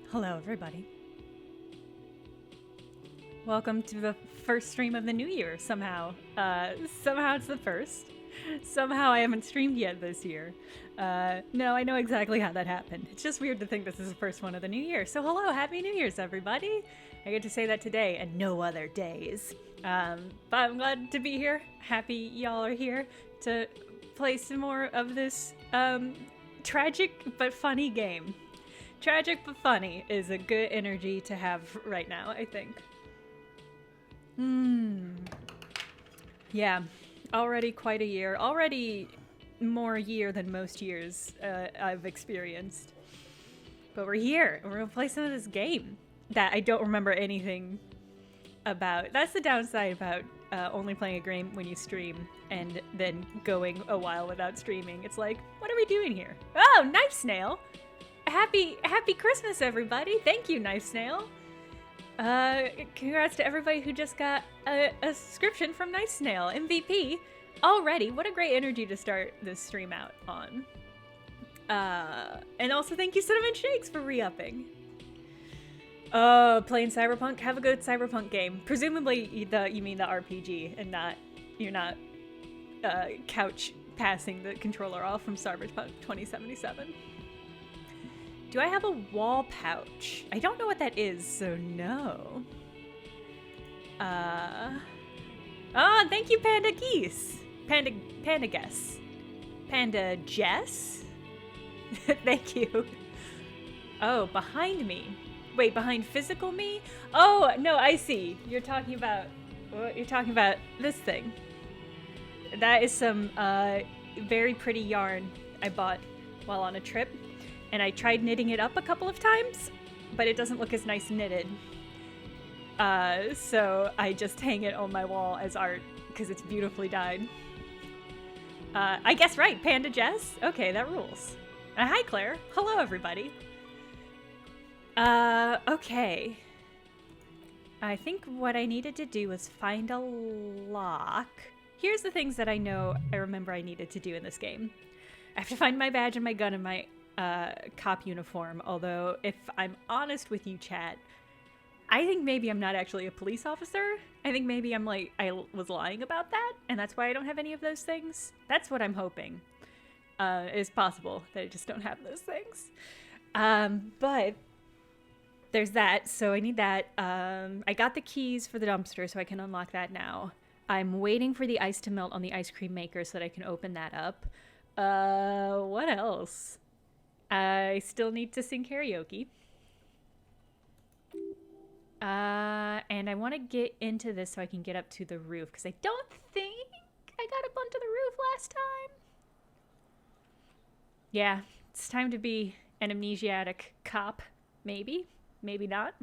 Hello, everybody. Welcome to the first stream of the new year, somehow. Somehow it's the first. Somehow I haven't streamed yet this year. No, I know exactly how that happened. It's just weird to think this is the first one of the new year. So hello, Happy New Year's, everybody. I get to say that today and no other days. But I'm glad to be here. Happy y'all are here to play some more of this tragic but funny game. Tragic but funny is a good energy to have right now, I think. Yeah, already quite a year. Already more year than most years I've experienced. But we're here, and we're gonna play some of this game that I don't remember anything about. That's the downside about only playing a game when you stream and then going a while without streaming. It's like, what are we doing here? Oh, Knife Snail! Happy Christmas, everybody! Thank you, Knife Snail! Congrats to everybody who just got a subscription from Knife Snail. MVP already. What a great energy to start this stream out on. And also thank you, Cinnamon Shakes, for re-upping. Playing Cyberpunk? Have a good Cyberpunk game. Presumably you mean the RPG and you're not couch passing the controller off from Cyberpunk 2077. Do I have a wall pouch? I don't know what that is, so no. Oh, thank you, Panda Geese. Panda Guess. Panda Jess? Thank you. Oh, behind me. Wait, behind physical me? Oh, no, I see. You're talking about this thing. That is some very pretty yarn I bought while on a trip. And I tried knitting it up a couple of times, but it doesn't look as nice knitted. So I just hang it on my wall as art because it's beautifully dyed. I guess right, Panda Jess? Okay, that rules. Hi, Claire. Hello, everybody. Okay. I think what I needed to do was find a lock. Here's the things that I remember I needed to do in this game. I have to find my badge and my gun and my cop uniform, although if I'm honest with you, chat, I think maybe I'm not actually a police officer. I think maybe I was lying about that, and that's why I don't have any of those things. That's what I'm hoping. It's possible that I just don't have those things. But there's that, so I need that. I got the keys for the dumpster, so I can unlock that now. I'm waiting for the ice to melt on the ice cream maker so that I can open that up. What else? I still need to sing karaoke. And I want to get into this so I can get up to the roof, because I don't think I got up onto the roof last time. Yeah, it's time to be an amnesiac cop. Maybe. Maybe not.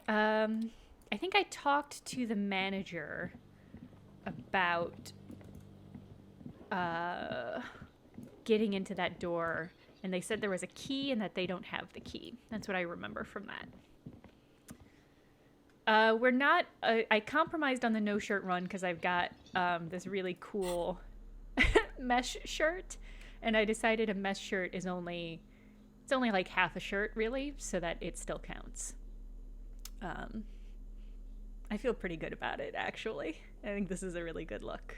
I think I talked to the manager about getting into that door, and they said there was a key and that they don't have the key. That's what I remember from that. We're not... I compromised on the no shirt run because I've got this really cool mesh shirt, and I decided a mesh shirt is only... It's only like half a shirt, really, so that it still counts. I feel pretty good about it, actually. I think this is a really good look.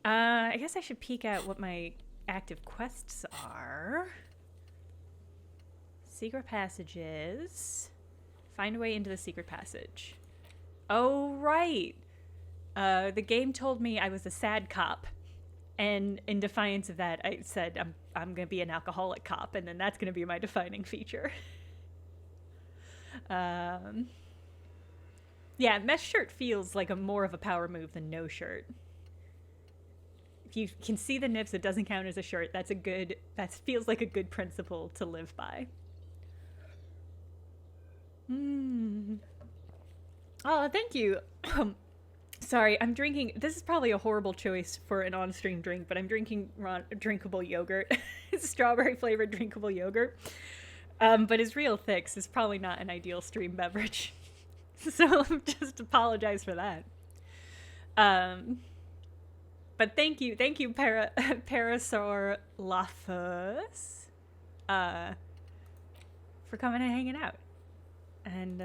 I guess I should peek at what my active quests are. Secret passages. Find a way into the secret passage. Oh, right. The game told me I was a sad cop. And in defiance of that, I said I'm going to be an alcoholic cop, and then that's going to be my defining feature. Yeah, mesh shirt feels like more of a power move than no shirt. If you can see the nips, it doesn't count as a shirt. That feels like a good principle to live by. Oh, thank you. Sorry, I'm drinking... This is probably a horrible choice for an on-stream drink, but I'm drinking drinkable yogurt. It's strawberry-flavored drinkable yogurt. But it's real thick, so it's probably not an ideal stream beverage. So just apologize for that. But thank you, Parasaur Lafus. for coming and hanging out. And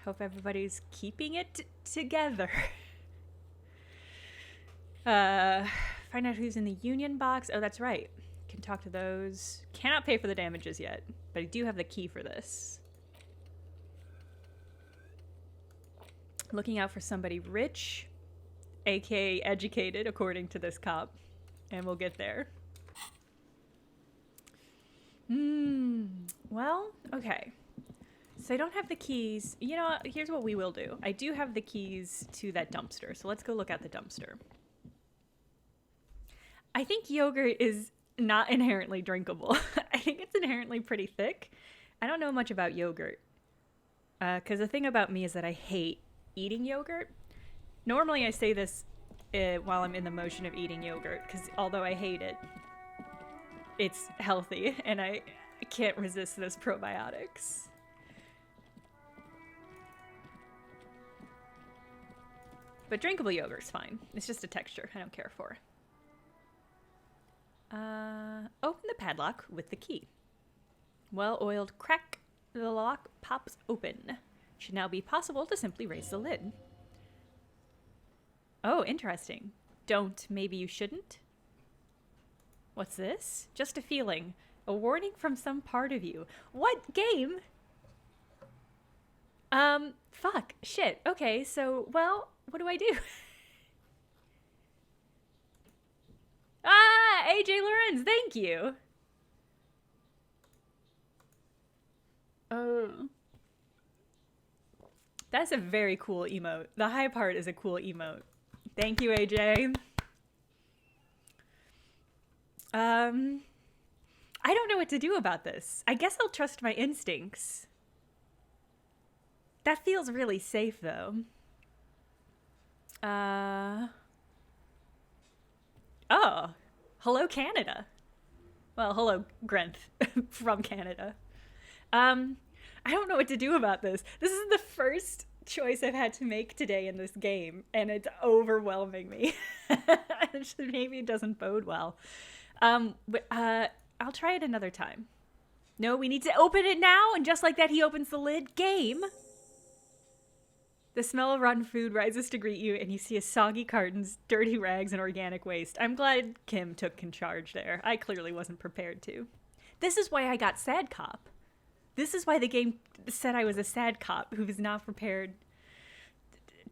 hope everybody's keeping it together. Find out who's in the union box. Oh, that's right. Can talk to those. Cannot pay for the damages yet, but I do have the key for this. Looking out for somebody rich, aka educated, according to this cop. And we'll get there. Well, okay. So I don't have the keys. You know what? Here's what we will do. I do have the keys to that dumpster, so let's go look at the dumpster. I think yogurt is not inherently drinkable. I think it's inherently pretty thick. I don't know much about yogurt. Because the thing about me is that I hate eating yogurt. Normally I say this while I'm in the motion of eating yogurt, because although I hate it, it's healthy, and I can't resist those probiotics. But drinkable yogurt's fine. It's just a texture I don't care for. Open the padlock with the key. Well-oiled crack. The lock pops open. It should now be possible to simply raise the lid. Oh, interesting. Don't, maybe you shouldn't? What's this? Just a feeling. A warning from some part of you. What game? Fuck. Shit. Okay, so, well, what do I do? Ah, AJ Lorenz, thank you. Oh. That's a very cool emote. The high part is a cool emote. Thank you, AJ. I don't know what to do about this. I guess I'll trust my instincts. That feels really safe, though. Oh. Hello, Canada. Well, hello, Grenth from Canada. I don't know what to do about this. This is the first choice I've had to make today in this game, and it's overwhelming me. Maybe it doesn't bode well. I'll try it another time. No, we need to open it now, and just like that, he opens the lid. Game. The smell of rotten food rises to greet you, and you see a soggy cartons, dirty rags, and organic waste. I'm glad Kim took charge there. I clearly wasn't prepared to. This is why I got Sad Cop. This is why the game said I was a sad cop who was not prepared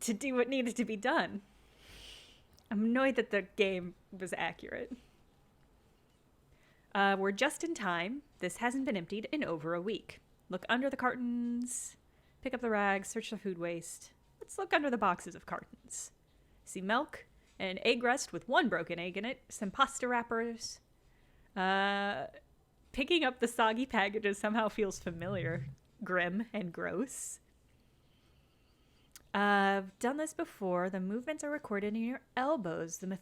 to do what needed to be done. I'm annoyed that the game was accurate. We're just in time. This hasn't been emptied in over a week. Look under the cartons. Pick up the rags. Search the food waste. Let's look under the boxes of cartons. See milk, an egg rest with one broken egg in it, some pasta wrappers. Picking up the soggy packages somehow feels familiar, grim, and gross. I've done this before. The movements are recorded in your elbows, the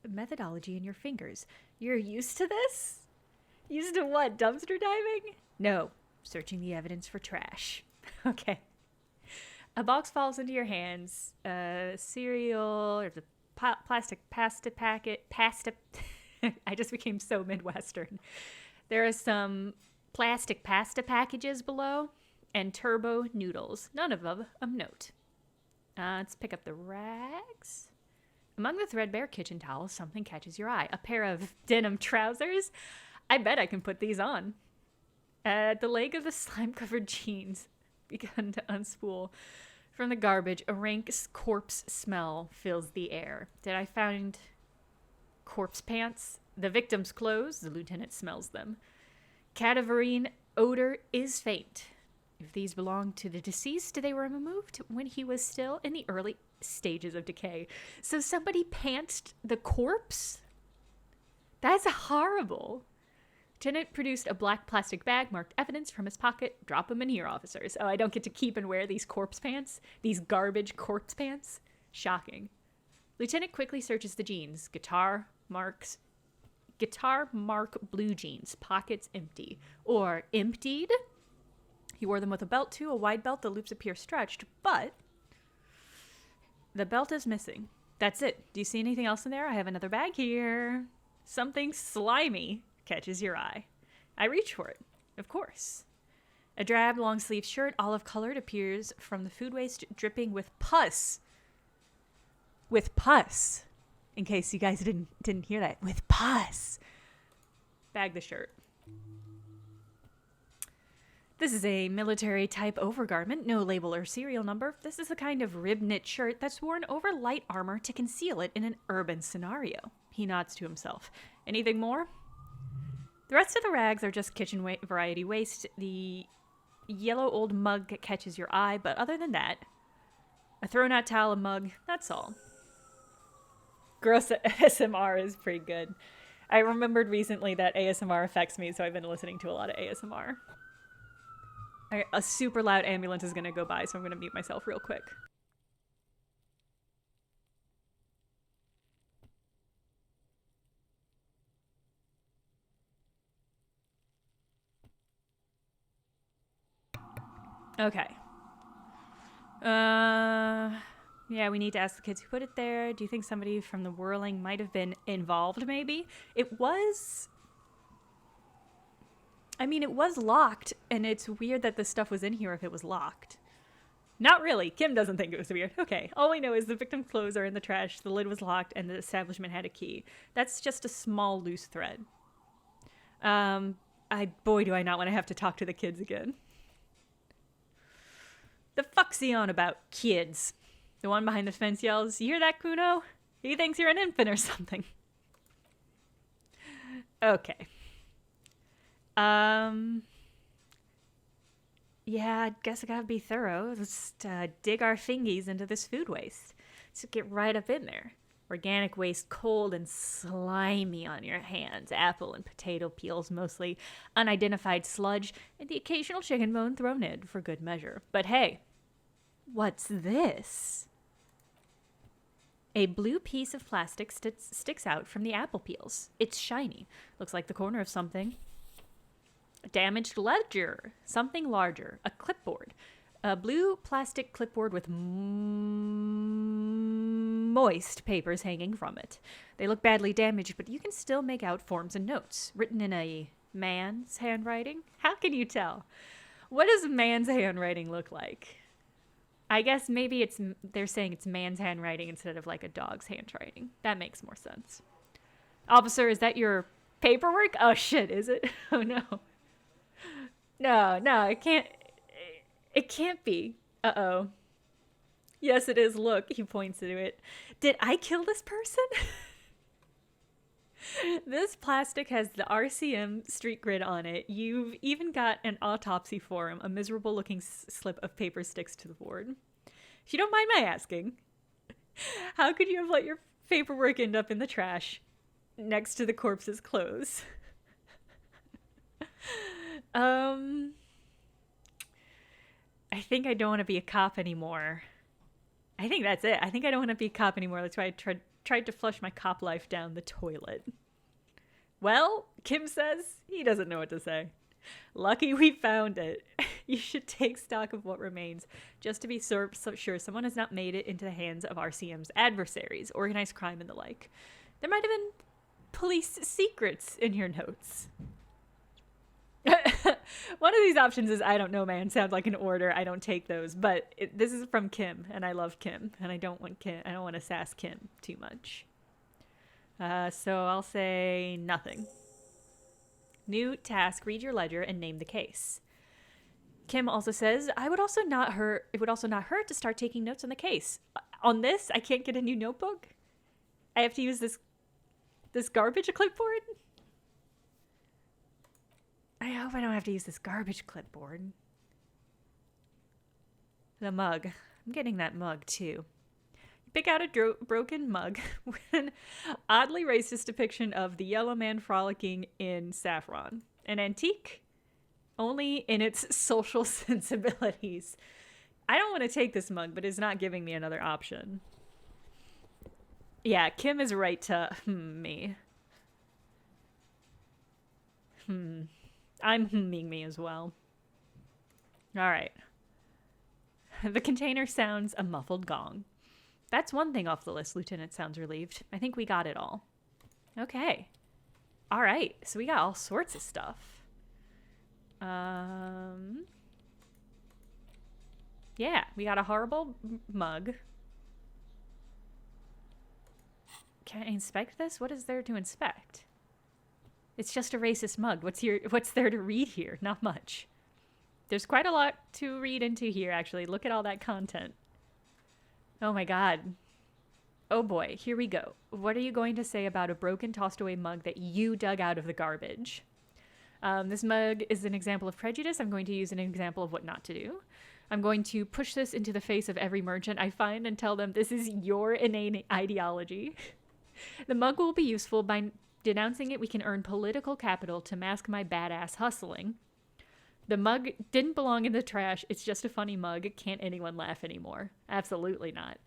methodology in your fingers. You're used to this? Used to what, dumpster diving? No, searching the evidence for trash. Okay. A box falls into your hands. Cereal, there's a plastic pasta packet. I just became so Midwestern. There are some plastic pasta packages below and turbo noodles, none of them of note. Let's pick up the rags. Among the threadbare kitchen towels, something catches your eye. A pair of denim trousers. I bet I can put these on. At the leg of the slime-covered jeans begun to unspool. From the garbage, a rank corpse smell fills the air. Did I find corpse pants? The victim's clothes, the lieutenant smells them. Cadaverine odor is faint. If these belong to the deceased, they were removed when he was still in the early stages of decay. So somebody pantsed the corpse? That's horrible. Lieutenant produced a black plastic bag marked evidence from his pocket. Drop them in here, officers. Oh, I don't get to keep and wear these corpse pants? These garbage corpse pants? Shocking. Lieutenant quickly searches the jeans. Guitar mark blue jeans, pockets empty. Or emptied? He wore them with a belt too, a wide belt, the loops appear stretched, but the belt is missing. That's it. Do you see anything else in there? I have another bag here. Something slimy catches your eye. I reach for it, of course. A drab long-sleeved shirt, olive-colored, appears from the food waste, dripping with pus. With pus. In case you guys didn't hear that. With pus. Bag the shirt. This is a military-type overgarment, no label or serial number. This is the kind of rib-knit shirt that's worn over light armor to conceal it in an urban scenario. He nods to himself. Anything more? The rest of the rags are just kitchen variety waste. The yellow old mug catches your eye, but other than that, a thrown-out towel, a mug, that's all. Gross ASMR is pretty good. I remembered recently that ASMR affects me, so I've been listening to a lot of ASMR. A super loud ambulance is going to go by, so I'm going to mute myself real quick. Okay. Yeah, we need to ask the kids who put it there. Do you think somebody from the whirling might have been involved, maybe? It was locked, and it's weird that this stuff was in here if it was locked. Not really. Kim doesn't think it was weird. Okay, all we know is the victim's clothes are in the trash, the lid was locked, and the establishment had a key. That's just a small loose thread. Boy, do I not want to have to talk to the kids again. The fuck's he on about, kids? The one behind the fence yells, "You hear that, Kuno? He thinks you're an infant or something." Okay. Yeah, I guess I gotta be thorough. Let's dig our fingies into this food waste. Let's get right up in there. Organic waste, cold and slimy on your hands. Apple and potato peels mostly. Unidentified sludge, and the occasional chicken bone thrown in for good measure. But hey, what's this? A blue piece of plastic sticks out from the apple peels. It's shiny. Looks like the corner of something. A damaged ledger. Something larger. A clipboard. A blue plastic clipboard with moist papers hanging from it. They look badly damaged, but you can still make out forms and notes, written in a man's handwriting. How can you tell? What does man's handwriting look like? I guess maybe they're saying it's man's handwriting instead of like a dog's handwriting. That makes more sense. Officer, is that your paperwork? Oh shit, is it? Oh no. No, it can't. It can't be. Uh-oh. Yes, it is. Look, he points to it. Did I kill this person? This plastic has the RCM street grid on it. You've even got an autopsy form. A miserable looking slip of paper sticks to the board. If you don't mind my asking, how could you have let your paperwork end up in the trash next to the corpse's clothes? I think I don't want to be a cop anymore. I think that's it. I think I don't want to be a cop anymore. That's why I tried to flush my cop life down the toilet. Well, Kim says he doesn't know what to say. Lucky we found it. You should take stock of what remains, just to be sure someone has not made it into the hands of RCM's adversaries, organized crime and the like. There might have been police secrets in your notes. One of these options is, I don't know, man. Sounds like an order. I don't take those. But this is from Kim, and I love Kim, and I don't want to sass Kim too much. So I'll say nothing. New task: read your ledger and name the case. Kim also says, it would also not hurt to start taking notes on the case. On this, I can't get a new notebook. I have to use this garbage clipboard. I hope I don't have to use this garbage clipboard. The mug. I'm getting that mug, too. You pick out a broken mug with an oddly racist depiction of the yellow man frolicking in saffron. An antique, only in its social sensibilities. I don't want to take this mug, but it's not giving me another option. Yeah, Kim is right to me. I'm hmming me as well. All right. The container sounds a muffled gong. That's one thing off the list, Lieutenant sounds relieved. I think we got it all. Okay. All right. So we got all sorts of stuff. Yeah, we got a horrible mug. Can I inspect this? What is there to inspect? It's just a racist mug. What's there to read here? Not much. There's quite a lot to read into here, actually. Look at all that content. Oh my god. Oh boy, here we go. What are you going to say about a broken, tossed away mug that you dug out of the garbage? This mug is an example of prejudice. I'm going to use an example of what not to do. I'm going to push this into the face of every merchant I find and tell them this is your inane ideology. The mug will be useful. By denouncing it, we can earn political capital to mask my badass hustling. The mug didn't belong in the trash. It's just a funny mug. Can't anyone laugh anymore? Absolutely not.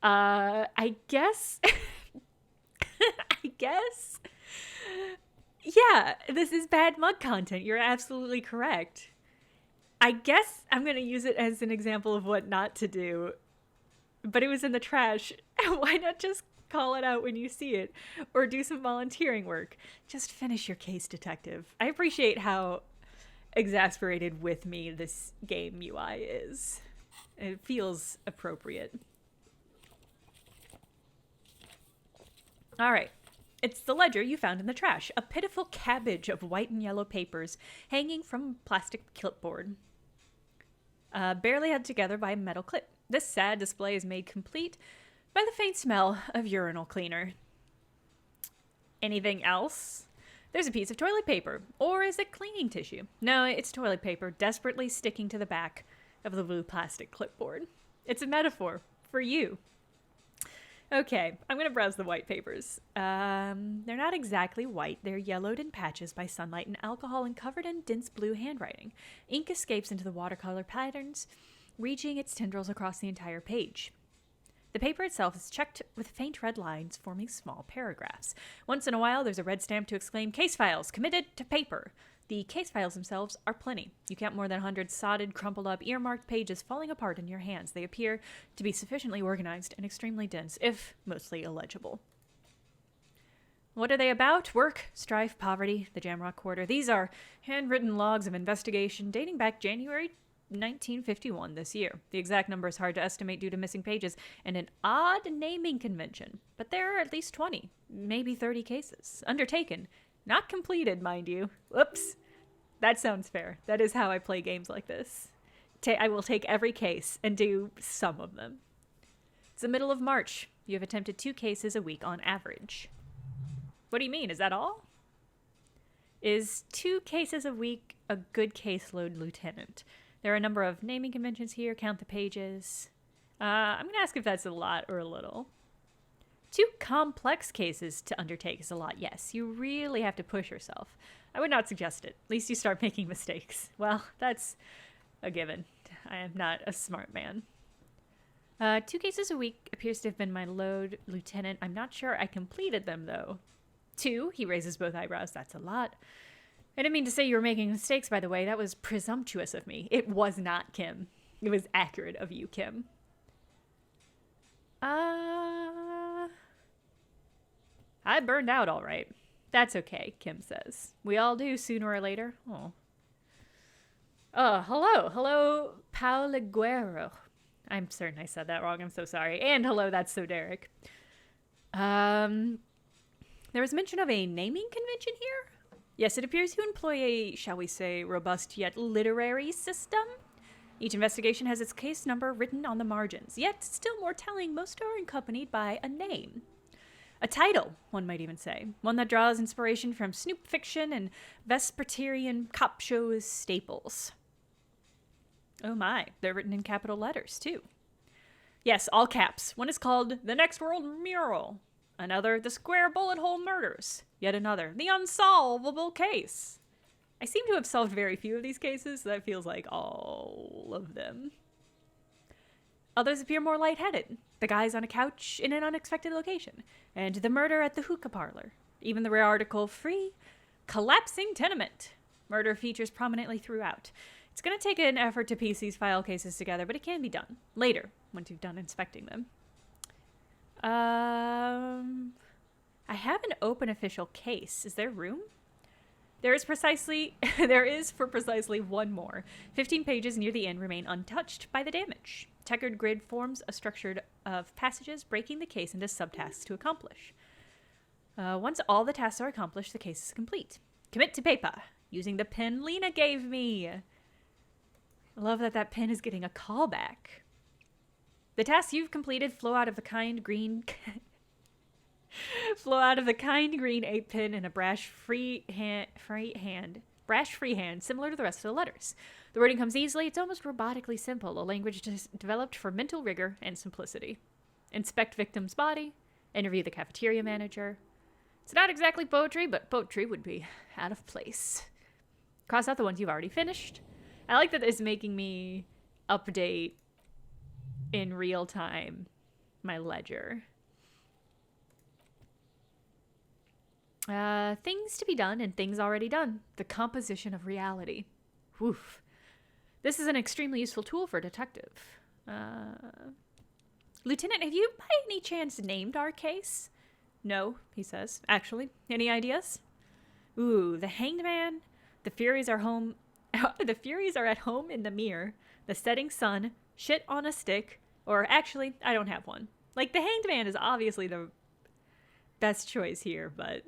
I guess... I guess... Yeah, this is bad mug content. You're absolutely correct. I guess I'm going to use it as an example of what not to do. But it was in the trash. Why not just call it out when you see it? Or do some volunteering work? Just finish your case, detective. I appreciate how exasperated with me this game UI is. It feels appropriate. All right. It's the ledger you found in the trash, a pitiful cabbage of white and yellow papers hanging from a plastic clipboard, barely held together by a metal clip. This sad display is made complete by the faint smell of urinal cleaner. Anything else? There's a piece of toilet paper, or is it cleaning tissue? No, it's toilet paper desperately sticking to the back of the blue plastic clipboard. It's a metaphor for you. Okay, I'm going to browse the white papers. They're not exactly white. They're yellowed in patches by sunlight and alcohol and covered in dense blue handwriting. Ink escapes into the watercolor patterns, reaching its tendrils across the entire page. The paper itself is checked with faint red lines forming small paragraphs. Once in a while, there's a red stamp to exclaim, "Case files, committed to paper." The case files themselves are plenty. You count more than 100 sodded, crumpled up, earmarked pages falling apart in your hands. They appear to be sufficiently organized and extremely dense, if mostly illegible. What are they about? Work, strife, poverty, the Jamrock Quarter. These are handwritten logs of investigation dating back January 1951 this year. The exact number is hard to estimate due to missing pages and an odd naming convention. But there are at least 20, maybe 30 cases. Undertaken. Not completed, mind you. Whoops. That sounds fair. That is how I play games like this. I will take every case and do some of them. It's the middle of March. You have attempted 2 cases a week on average. What do you mean? Is that all? Is 2 cases a week a good caseload, Lieutenant? There are a number of naming conventions here. Count the pages. I'm going to ask if that's a lot or a little. 2 complex cases to undertake is a lot, yes. You really have to push yourself. I would not suggest it. At least you start making mistakes. Well, that's a given. I am not a smart man. 2 cases a week appears to have been my load, Lieutenant. I'm not sure I completed them, though. 2, he raises both eyebrows. That's a lot. I didn't mean to say you were making mistakes, by the way. That was presumptuous of me. It was not, Kim. It was accurate of you, Kim. I burned out all right. That's okay, Kim says. We all do sooner or later. Oh. Hello. Hello, Pauleguero. I'm certain I said that wrong. I'm so sorry. And hello, that's so Derek. There was mention of a naming convention here? Yes, it appears you employ a, shall we say, robust yet literary system. Each investigation has its case number written on the margins. Yet, still more telling, most are accompanied by a name. A title, one might even say. One that draws inspiration from snoop fiction and Vespertarian cop shows staples. Oh my, they're written in capital letters, too. Yes, all caps. One is called The Next World Mural. Another, The Square Bullet Hole Murders. Yet another, The Unsolvable Case. I seem to have solved very few of these cases. So that feels like all of them. Others appear more lightheaded. The guys on a couch in an unexpected location. And the murder at the hookah parlor. Even the rare article, Free Collapsing Tenement. Murder features prominently throughout. It's going to take an effort to piece these file cases together, but it can be done. Later, once you've done inspecting them. I have an open official case. Is there room? There is for precisely one more. 15 pages near the end remain untouched by the damage. Checkered grid forms a structure of passages, breaking the case into subtasks to accomplish. Once all the tasks are accomplished, the case is complete. Commit to paper, using the pen Lena gave me. I love that pen is getting a callback. The tasks you've completed flow out of the kind green 8-pin in a brash free hand, similar to the rest of the letters. The wording comes easily. It's almost robotically simple, a language developed for mental rigor and simplicity. Inspect victim's body. Interview the cafeteria manager. It's not exactly poetry, but poetry would be out of place. Cross out the ones you've already finished. I like that it's making me update in real time my ledger. Things to be done and things already done. The composition of reality. Woof. This is an extremely useful tool for a detective. Lieutenant, have you by any chance named our case? No, he says. Actually, any ideas? Ooh, the Hanged Man. The Furies are home. The Furies are at home in the mirror. The setting sun. Shit on a stick. Or actually, I don't have one. Like, the Hanged Man is obviously the best choice here, but...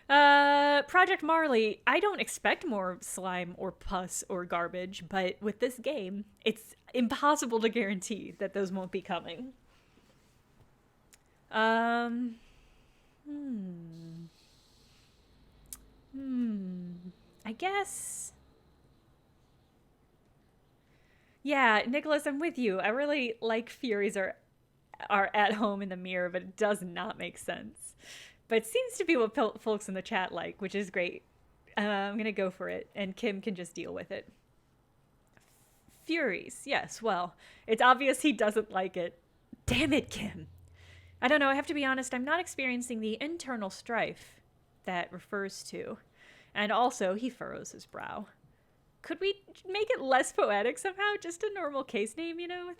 Project Marley, I don't expect more slime or pus or garbage, but with this game, it's impossible to guarantee that those won't be coming. I guess... Yeah, Nicholas, I'm with you. I really like Furies are at home in the mirror, but it does not make sense. But it seems to be what folks in the chat like, which is great. I'm going to go for it, and Kim can just deal with it. Furies, yes, well, it's obvious he doesn't like it. Damn it, Kim. I don't know, I have to be honest, I'm not experiencing the internal strife that refers to. And also, he furrows his brow. Could we make it less poetic somehow? Just a normal case name, you know?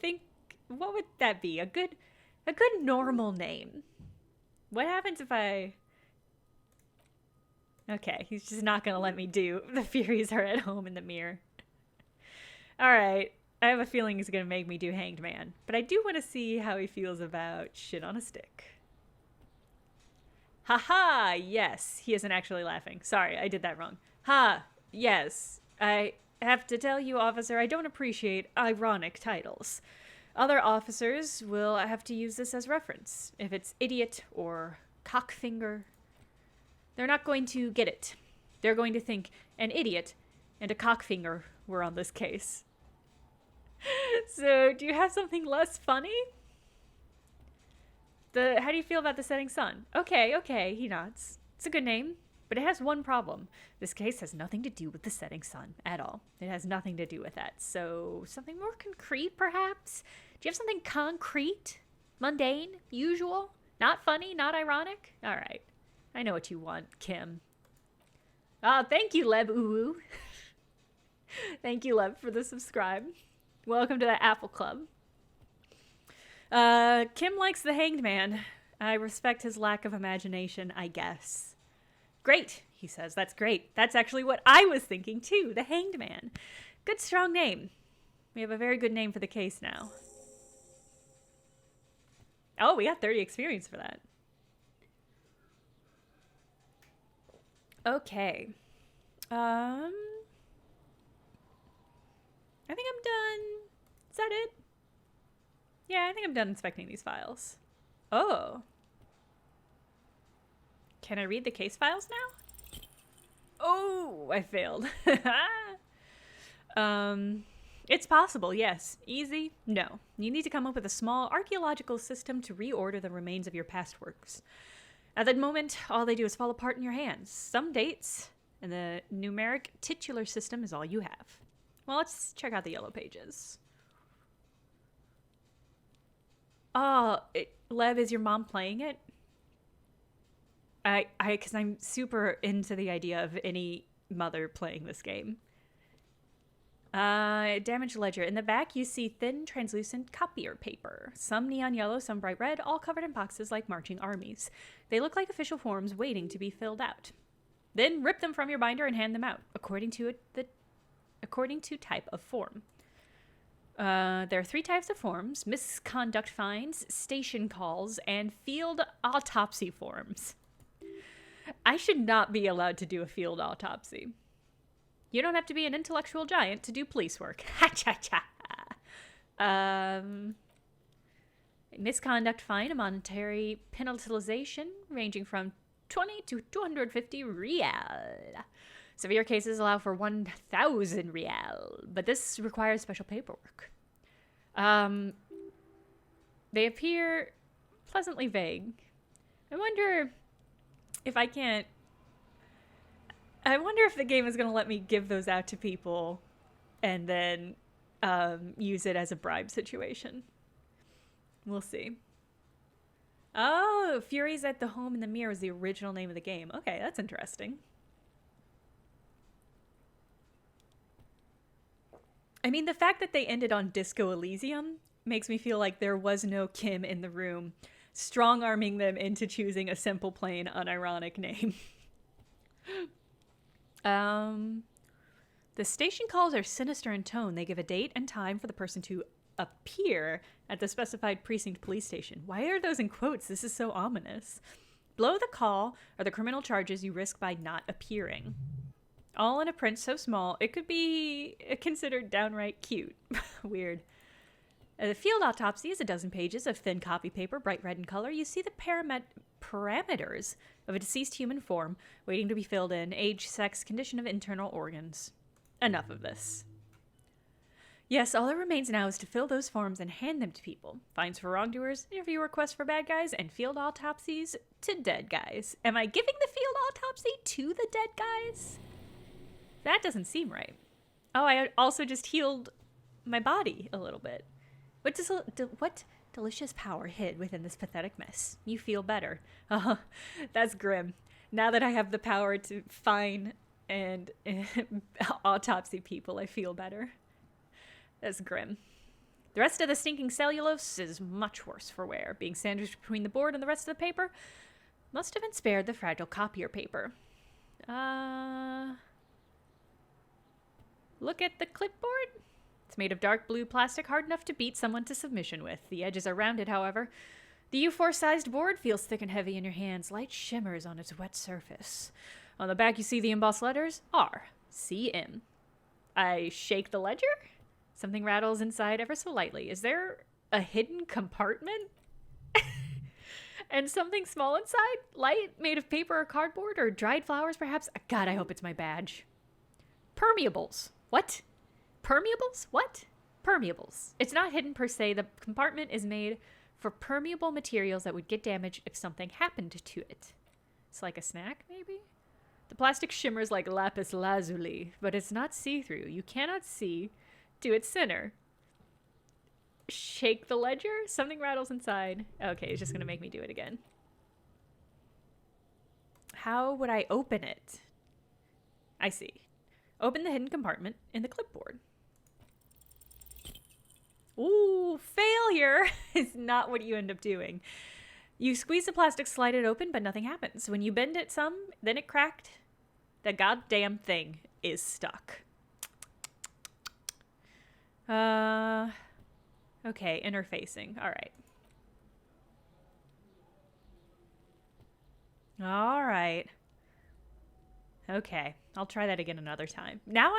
What would that be? A good normal name. What happens if I... Okay, he's just not gonna let me do the Furies are at home in the mirror. Alright, I have a feeling he's gonna make me do Hanged Man. But I do want to see how he feels about shit on a stick. Haha, yes. He isn't actually laughing. Sorry, I did that wrong. Ha, yes. I have to tell you, officer, I don't appreciate ironic titles. Other officers will have to use this as reference. If it's idiot or cockfinger, they're not going to get it. They're going to think an idiot and a cockfinger were on this case. So, do you have something less funny? How do you feel about the setting sun? Okay, he nods. It's a good name, but it has one problem. This case has nothing to do with the setting sun at all. It has nothing to do with that. So, something more concrete, perhaps? Do you have something concrete? Mundane? Usual? Not funny? Not ironic? All right. I know what you want, Kim. Thank you, Leb Uwu. Thank you, Leb, for the subscribe. Welcome to the Apple Club. Kim likes the Hanged Man. I respect his lack of imagination, I guess. Great, he says. That's great. That's actually what I was thinking, too. The Hanged Man. Good, strong name. We have a very good name for the case now. Oh, we got 30 experience for that. Okay. I think I'm done. Is that it? Yeah, I think I'm done inspecting these files. Oh. Can I read the case files now? Oh, I failed. It's possible, yes. Easy? No. You need to come up with a small archaeological system to reorder the remains of your past works. At that moment, all they do is fall apart in your hands. Some dates, and the numeric titular system is all you have. Well, let's check out the yellow pages. Oh, Lev, is your mom playing it? Because I'm super into the idea of any mother playing this game. Damaged ledger. In the back, you see thin, translucent copier paper. Some neon yellow, some bright red, all covered in boxes like marching armies. They look like official forms waiting to be filled out. Then rip them from your binder and hand them out, according to type of form. There are 3 types of forms: misconduct fines, station calls, and field autopsy forms. I should not be allowed to do a field autopsy. You don't have to be an intellectual giant to do police work. Ha cha cha. Misconduct fine, a monetary penalization ranging from 20 to 250 real. Severe cases allow for 1,000 real, but this requires special paperwork. They appear pleasantly vague. I wonder if the game is going to let me give those out to people and then use it as a bribe situation. We'll see. Oh, Furies at the Home in the Mirror is the original name of the game. Okay, that's interesting. I mean, the fact that they ended on Disco Elysium makes me feel like there was no Kim in the room, strong-arming them into choosing a simple, plain, unironic name. The station calls are sinister in tone. They give a date and time for the person to appear at the specified precinct police station. Why are those in quotes? This is so ominous. Below the call are the criminal charges you risk by not appearing. All in a print so small, it could be considered downright cute. Weird. The field autopsy is a dozen pages of thin copy paper, bright red in color. You see the parameters of a deceased human form waiting to be filled in: age, sex, condition of internal organs. Enough of this. Yes, all that remains now is to fill those forms and hand them to people. Fines for wrongdoers, interview requests for bad guys, and field autopsies to dead guys. Am I giving the field autopsy to the dead guys? That doesn't seem right. Oh, I also just healed my body a little bit. What delicious power hid within this pathetic mess? You feel better. Oh, that's grim. Now that I have the power to find and autopsy people, I feel better. That's grim. The rest of the stinking cellulose is much worse for wear. Being sandwiched between the board and the rest of the paper must have been spared the fragile copier paper. Look at the clipboard. It's made of dark blue plastic, hard enough to beat someone to submission with. The edges are rounded, however. The U4-sized board feels thick and heavy in your hands. Light shimmers on its wet surface. On the back, you see the embossed letters RCM. I shake the ledger. Something rattles inside ever so lightly. Is there a hidden compartment? And something small inside? Light, made of paper or cardboard, or dried flowers, perhaps? God, I hope it's my badge. Permeables. What? Permeables? What? Permeables. It's not hidden per se. The compartment is made for permeable materials that would get damaged if something happened to it. It's like a snack, maybe? The plastic shimmers like lapis lazuli, but it's not see-through. You cannot see to its center. Shake the ledger? Something rattles inside. Okay, it's just going to make me do it again. How would I open it? I see. Open the hidden compartment in the clipboard. Ooh, failure is not what you end up doing. You squeeze the plastic, slide it open, but nothing happens. When you bend it some, then it cracked. The goddamn thing is stuck. Okay, interfacing. All right. All right. Okay, I'll try that again another time. Now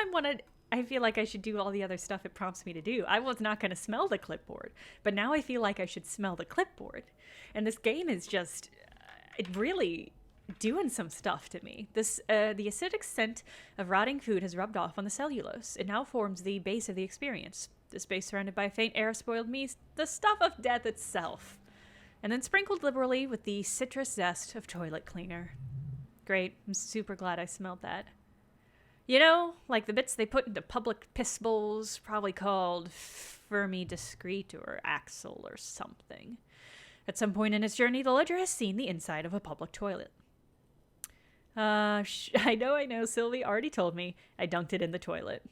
I feel like I should do all the other stuff it prompts me to do. I was not going to smell the clipboard, but now I feel like I should smell the clipboard. And this game is just it really doing some stuff to me. The acidic scent of rotting food has rubbed off on the cellulose. It now forms the base of the experience. The space surrounded by a faint air of spoiled meat, the stuff of death itself. And then sprinkled liberally with the citrus zest of toilet cleaner. Great. I'm super glad I smelled that. You know, like the bits they put into public piss bowls, probably called Fermi Discreet or Axle or something. At some point in its journey, the ledger has seen the inside of a public toilet. I know, Sylvie already told me I dunked it in the toilet.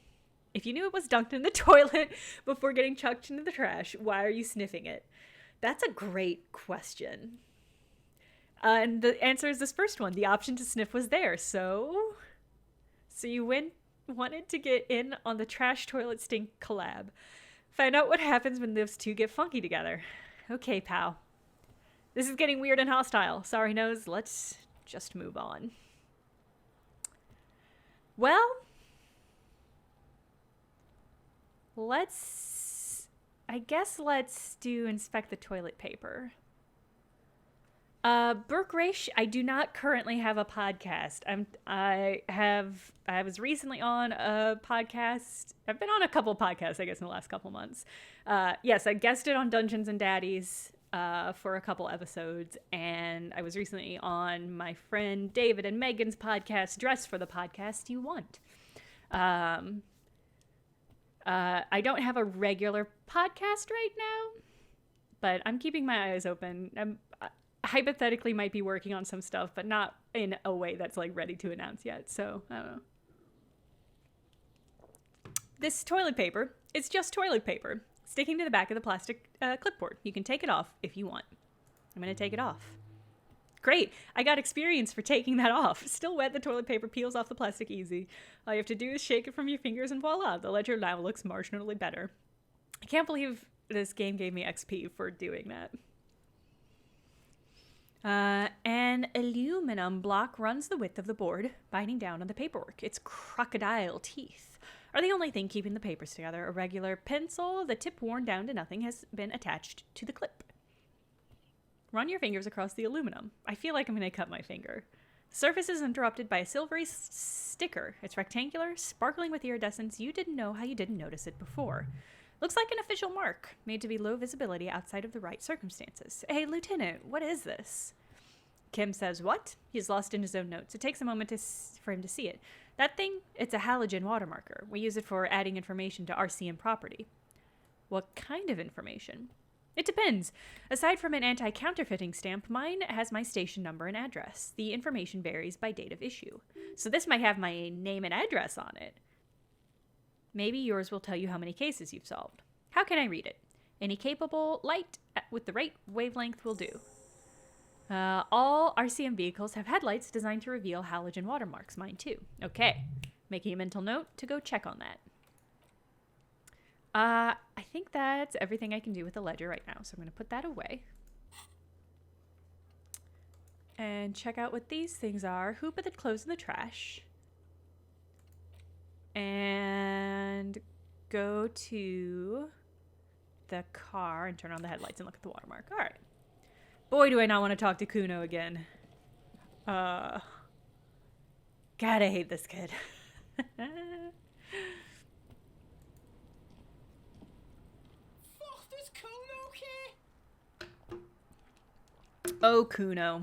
If you knew it was dunked in the toilet before getting chucked into the trash, why are you sniffing it? That's a great question. And the answer is this first one. The option to sniff was there, so you wanted to get in on the trash toilet stink collab. Find out what happens when those two get funky together. Okay, pal. This is getting weird and hostile. Sorry, Nose. Let's just move on. Well, let's do inspect the toilet paper. Burke Raish, I do not currently have a podcast. I was recently on a podcast. I've been on a couple podcasts, I guess, in the last couple months. Yes, I guested on Dungeons and Daddies for a couple episodes, and I was recently on my friend David and Megan's podcast, Dress for the Podcast You Want. I don't have a regular podcast right now, but I'm keeping my eyes open. I'm hypothetically might be working on some stuff, but not in a way that's like ready to announce yet. So I don't know. This toilet paper, it's just toilet paper sticking to the back of the plastic clipboard. You can take it off if you want. I'm going to take it off. Great. I got experience for taking that off. Still wet, the toilet paper peels off the plastic easy. All you have to do is shake it from your fingers and voila, the ledger now looks marginally better. I can't believe this game gave me XP for doing that. An aluminum block runs the width of the board, biting down on the paperwork. Its crocodile teeth are the only thing keeping the papers together. A regular pencil, the tip worn down to nothing, has been attached to the clip. Run your fingers across the aluminum. I feel like I'm going to cut my finger. The surface is interrupted by a silvery sticker. It's rectangular, sparkling with iridescence. You didn't know how you didn't notice it before. Looks like an official mark, made to be low visibility outside of the right circumstances. Hey, Lieutenant, what is this? Kim says, what? He's lost in his own notes. It takes a moment for him to see it. That thing, it's a halogen watermarker. We use it for adding information to RCM property. What kind of information? It depends. Aside from an anti-counterfeiting stamp, mine has my station number and address. The information varies by date of issue. So this might have my name and address on it. Maybe yours will tell you how many cases you've solved. How can I read it? Any capable light with the right wavelength will do. All RCM vehicles have headlights designed to reveal halogen watermarks. Mine too. Okay. Making a mental note to go check on that. I think that's everything I can do with the ledger right now. So I'm going to put that away. And check out what these things are. Who put the clothes in the trash? And go to the car and turn on the headlights and look at the watermark. All right. Boy, do I not want to talk to Kuno again. God, I hate this kid. Fuck, does Kuno care? Oh, Kuno.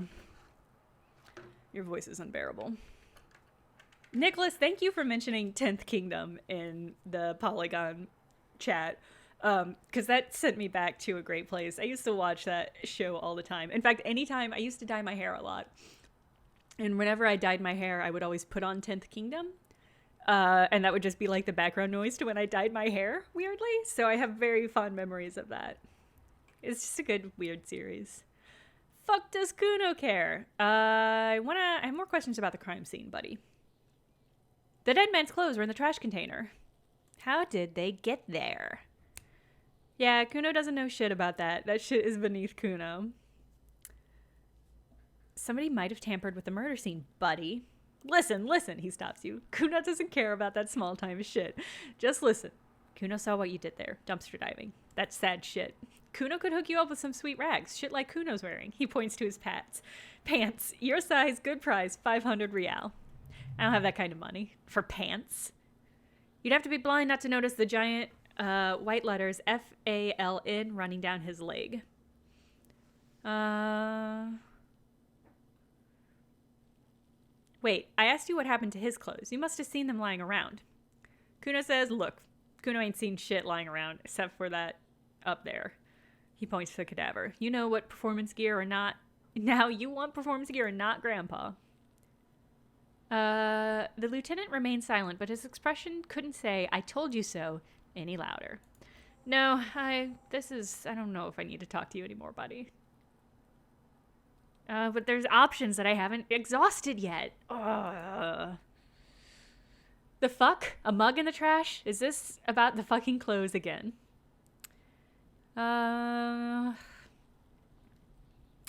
Your voice is unbearable. Nicholas, thank you for mentioning 10th Kingdom in the Polygon chat. Because that sent me back to a great place. I used to watch that show all the time. In fact, anytime I used to dye my hair a lot. And whenever I dyed my hair, I would always put on 10th Kingdom. And that would just be like the background noise to when I dyed my hair, weirdly. So I have very fond memories of that. It's just a good, weird series. Fuck does Kuno care? I have more questions about the crime scene, buddy. The dead man's clothes were in the trash container. How did they get there? Yeah, Kuno doesn't know shit about that. That shit is beneath Kuno. Somebody might have tampered with the murder scene, buddy. Listen, he stops you. Kuno doesn't care about that small time shit. Just listen. Kuno saw what you did there. Dumpster diving. That's sad shit. Kuno could hook you up with some sweet rags. Shit like Kuno's wearing. He points to his pants. Your size, good price, 500 real. I don't have that kind of money. For pants. You'd have to be blind not to notice the giant white letters FALN running down his leg. Wait, I asked you what happened to his clothes. You must have seen them lying around. Kuno says, look, Kuno ain't seen shit lying around except for that up there. He points to the cadaver. You know what performance gear or not. Now you want performance gear or not, Grandpa. The lieutenant remained silent, but his expression couldn't say, "I told you so," any louder. No, I don't know if I need to talk to you anymore, buddy. But there's options that I haven't exhausted yet. The fuck? A mug in the trash? Is this about the fucking clothes again?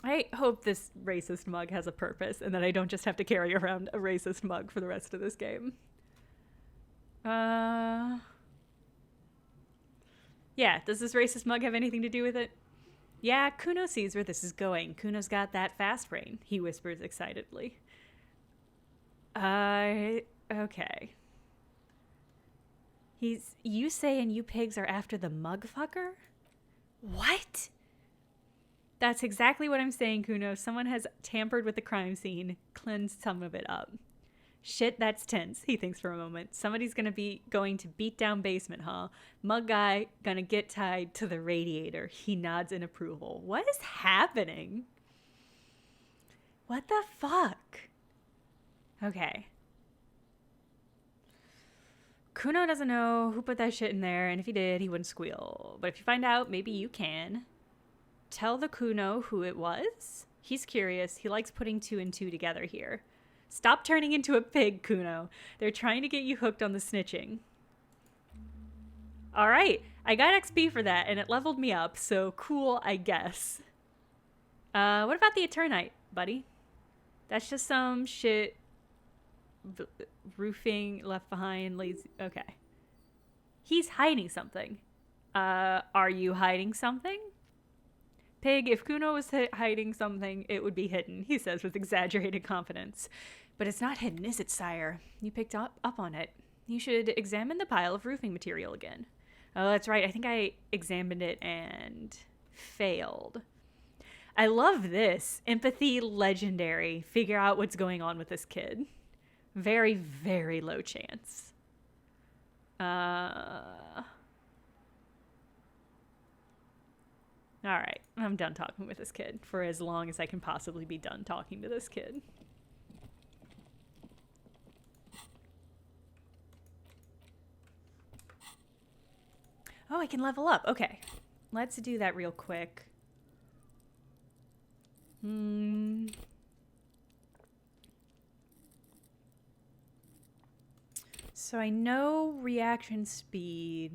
I hope this racist mug has a purpose and that I don't just have to carry around a racist mug for the rest of this game. Yeah, does this racist mug have anything to do with it? Yeah, Kuno sees where this is going. Kuno's got that fast brain, he whispers excitedly. Okay. You saying you pigs are after the mug fucker? What? That's exactly what I'm saying, Kuno. Someone has tampered with the crime scene, cleansed some of it up. Shit, that's tense, he thinks for a moment. Somebody's going to beat down basement, huh? Mug guy gonna get tied to the radiator. He nods in approval. What is happening? What the fuck? Okay. Kuno doesn't know who put that shit in there, and if he did, he wouldn't squeal. But if you find out, maybe you can. Tell the Kuno who it was. He's curious. He likes putting 2 and 2 together here. Stop turning into a pig, Kuno. They're trying to get you hooked on the snitching. All right. I got XP for that, and it leveled me up, so cool, I guess. What about the Eternite, buddy? That's just some shit... roofing left behind, lazy. Okay. He's hiding something. Are you hiding something? Pig, if Kuno was hiding something, it would be hidden, he says with exaggerated confidence. But it's not hidden, is it, sire? You picked up on it. You should examine the pile of roofing material again. Oh, that's right. I think I examined it and failed. I love this. Empathy legendary. Figure out what's going on with this kid. Very, very low chance. Alright, I'm done talking with this kid for as long as I can possibly be done talking to this kid. Oh, I can level up. Okay, let's do that real quick. So I know reaction speed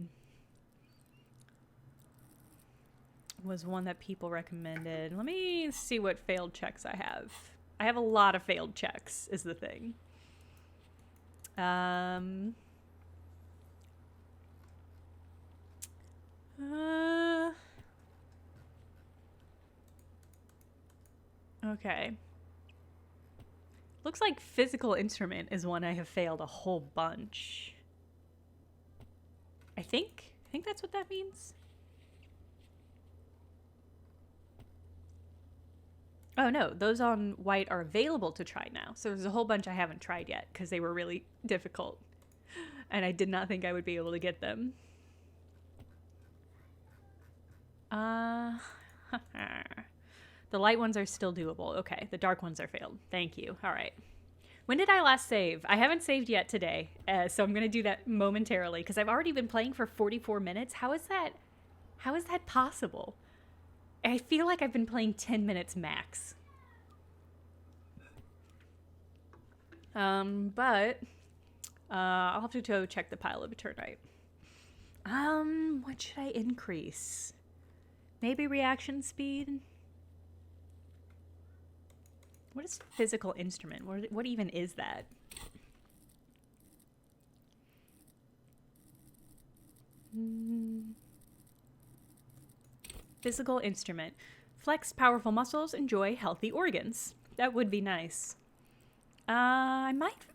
was one that people recommended. Let me see what failed checks I have. I have a lot of failed checks, is the thing. Okay. Looks like physical instrument is one I have failed a whole bunch. I think that's what that means. Oh no, those on white are available to try now. So there's a whole bunch I haven't tried yet because they were really difficult. And I did not think I would be able to get them. The light ones are still doable. Okay, the dark ones are failed. Thank you. All right. When did I last save? I haven't saved yet today, so I'm going to do that momentarily because I've already been playing for 44 minutes. How is that possible? I feel like I've been playing 10 minutes max. But I'll have to go check the pile of Eternite. What should I increase? Maybe reaction speed? What is physical instrument? What even is that? Physical instrument. Flex powerful muscles, enjoy healthy organs. That would be nice. I might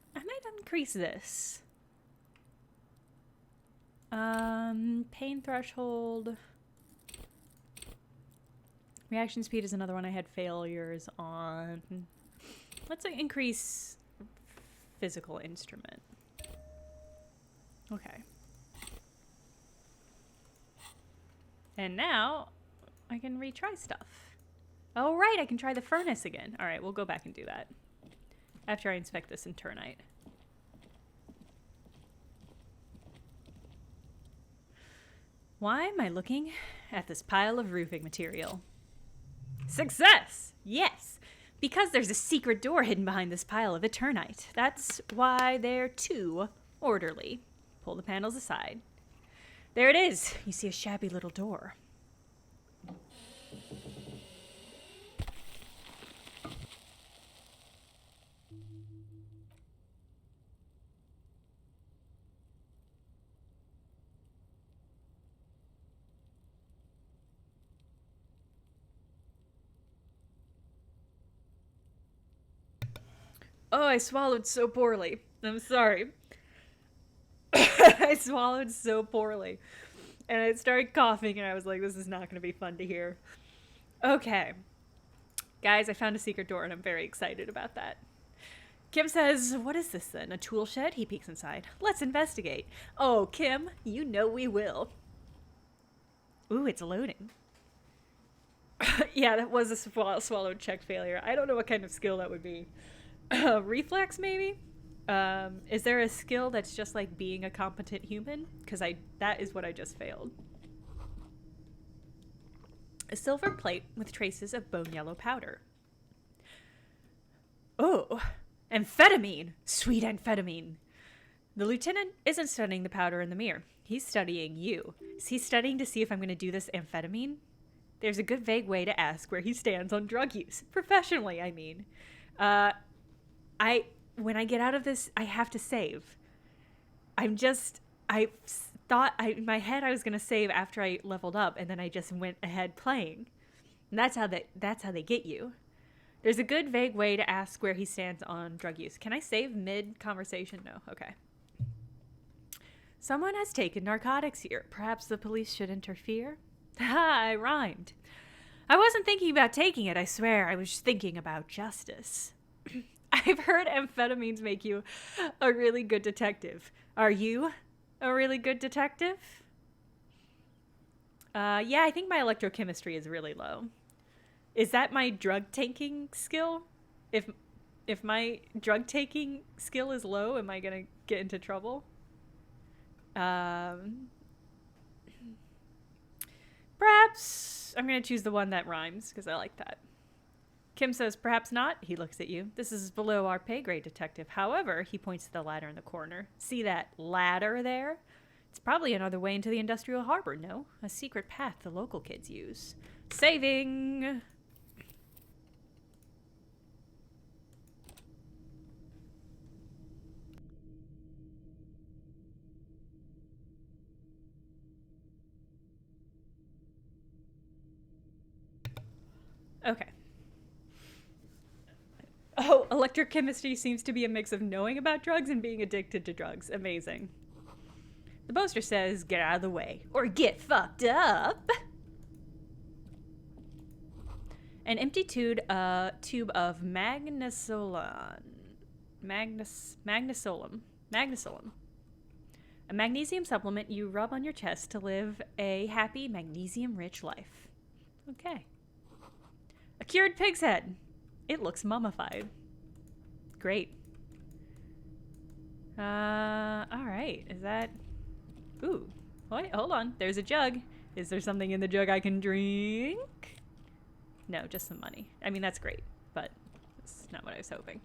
increase this. Pain threshold. Reaction speed is another one I had failures on. Let's increase physical instrument. Okay. And now I can retry stuff. Oh, right, I can try the furnace again. All right, we'll go back and do that. After I inspect this internite. Why am I looking at this pile of roofing material? Success! Yes! Because there's a secret door hidden behind this pile of eternite. That's why they're too orderly. Pull the panels aside. There it is. You see a shabby little door. Oh, I swallowed so poorly. I'm sorry. I swallowed so poorly. And I started coughing, and I was like, this is not going to be fun to hear. Okay. Guys, I found a secret door, and I'm very excited about that. Kim says, what is this then? A tool shed? He peeks inside. Let's investigate. Oh, Kim, you know we will. Ooh, it's loading. Yeah, that was a swallowed check failure. I don't know what kind of skill that would be. Reflex, maybe? Is there a skill that's just like being a competent human? Because that is what I just failed. A silver plate with traces of bone yellow powder. Oh, amphetamine! Sweet amphetamine. The lieutenant isn't studying the powder in the mirror. He's studying you. Is he studying to see if I'm going to do this amphetamine? There's a good vague way to ask where he stands on drug use. Professionally, I mean. When I get out of this, I have to save. I thought in my head I was going to save after I leveled up, and then I just went ahead playing. And that's how they get you. There's a good vague way to ask where he stands on drug use. Can I save mid-conversation? No. Okay. Someone has taken narcotics here. Perhaps the police should interfere? Ha, I rhymed. I wasn't thinking about taking it, I swear. I was thinking about justice. I've heard amphetamines make you a really good detective. Are you a really good detective? Yeah, I think my electrochemistry is really low. Is that my drug taking skill? If my drug taking skill is low, am I gonna get into trouble? Perhaps I'm gonna choose the one that rhymes because I like that. Kim says, perhaps not. He looks at you. This is below our pay grade, detective. However, he points to the ladder in the corner. See that ladder there? It's probably another way into the industrial harbor, no? A secret path the local kids use. Saving! Okay. Oh, electrochemistry seems to be a mix of knowing about drugs and being addicted to drugs. Amazing. The poster says, get out of the way, or get fucked up. An empty tube of magnesolum. Magnesolum. A magnesium supplement you rub on your chest to live a happy, magnesium-rich life. Okay. A cured pig's head. It looks mummified. Great. Alright. Is that... Ooh. Wait, hold on. There's a jug. Is there something in the jug I can drink? No, just some money. I mean, that's great, but that's not what I was hoping.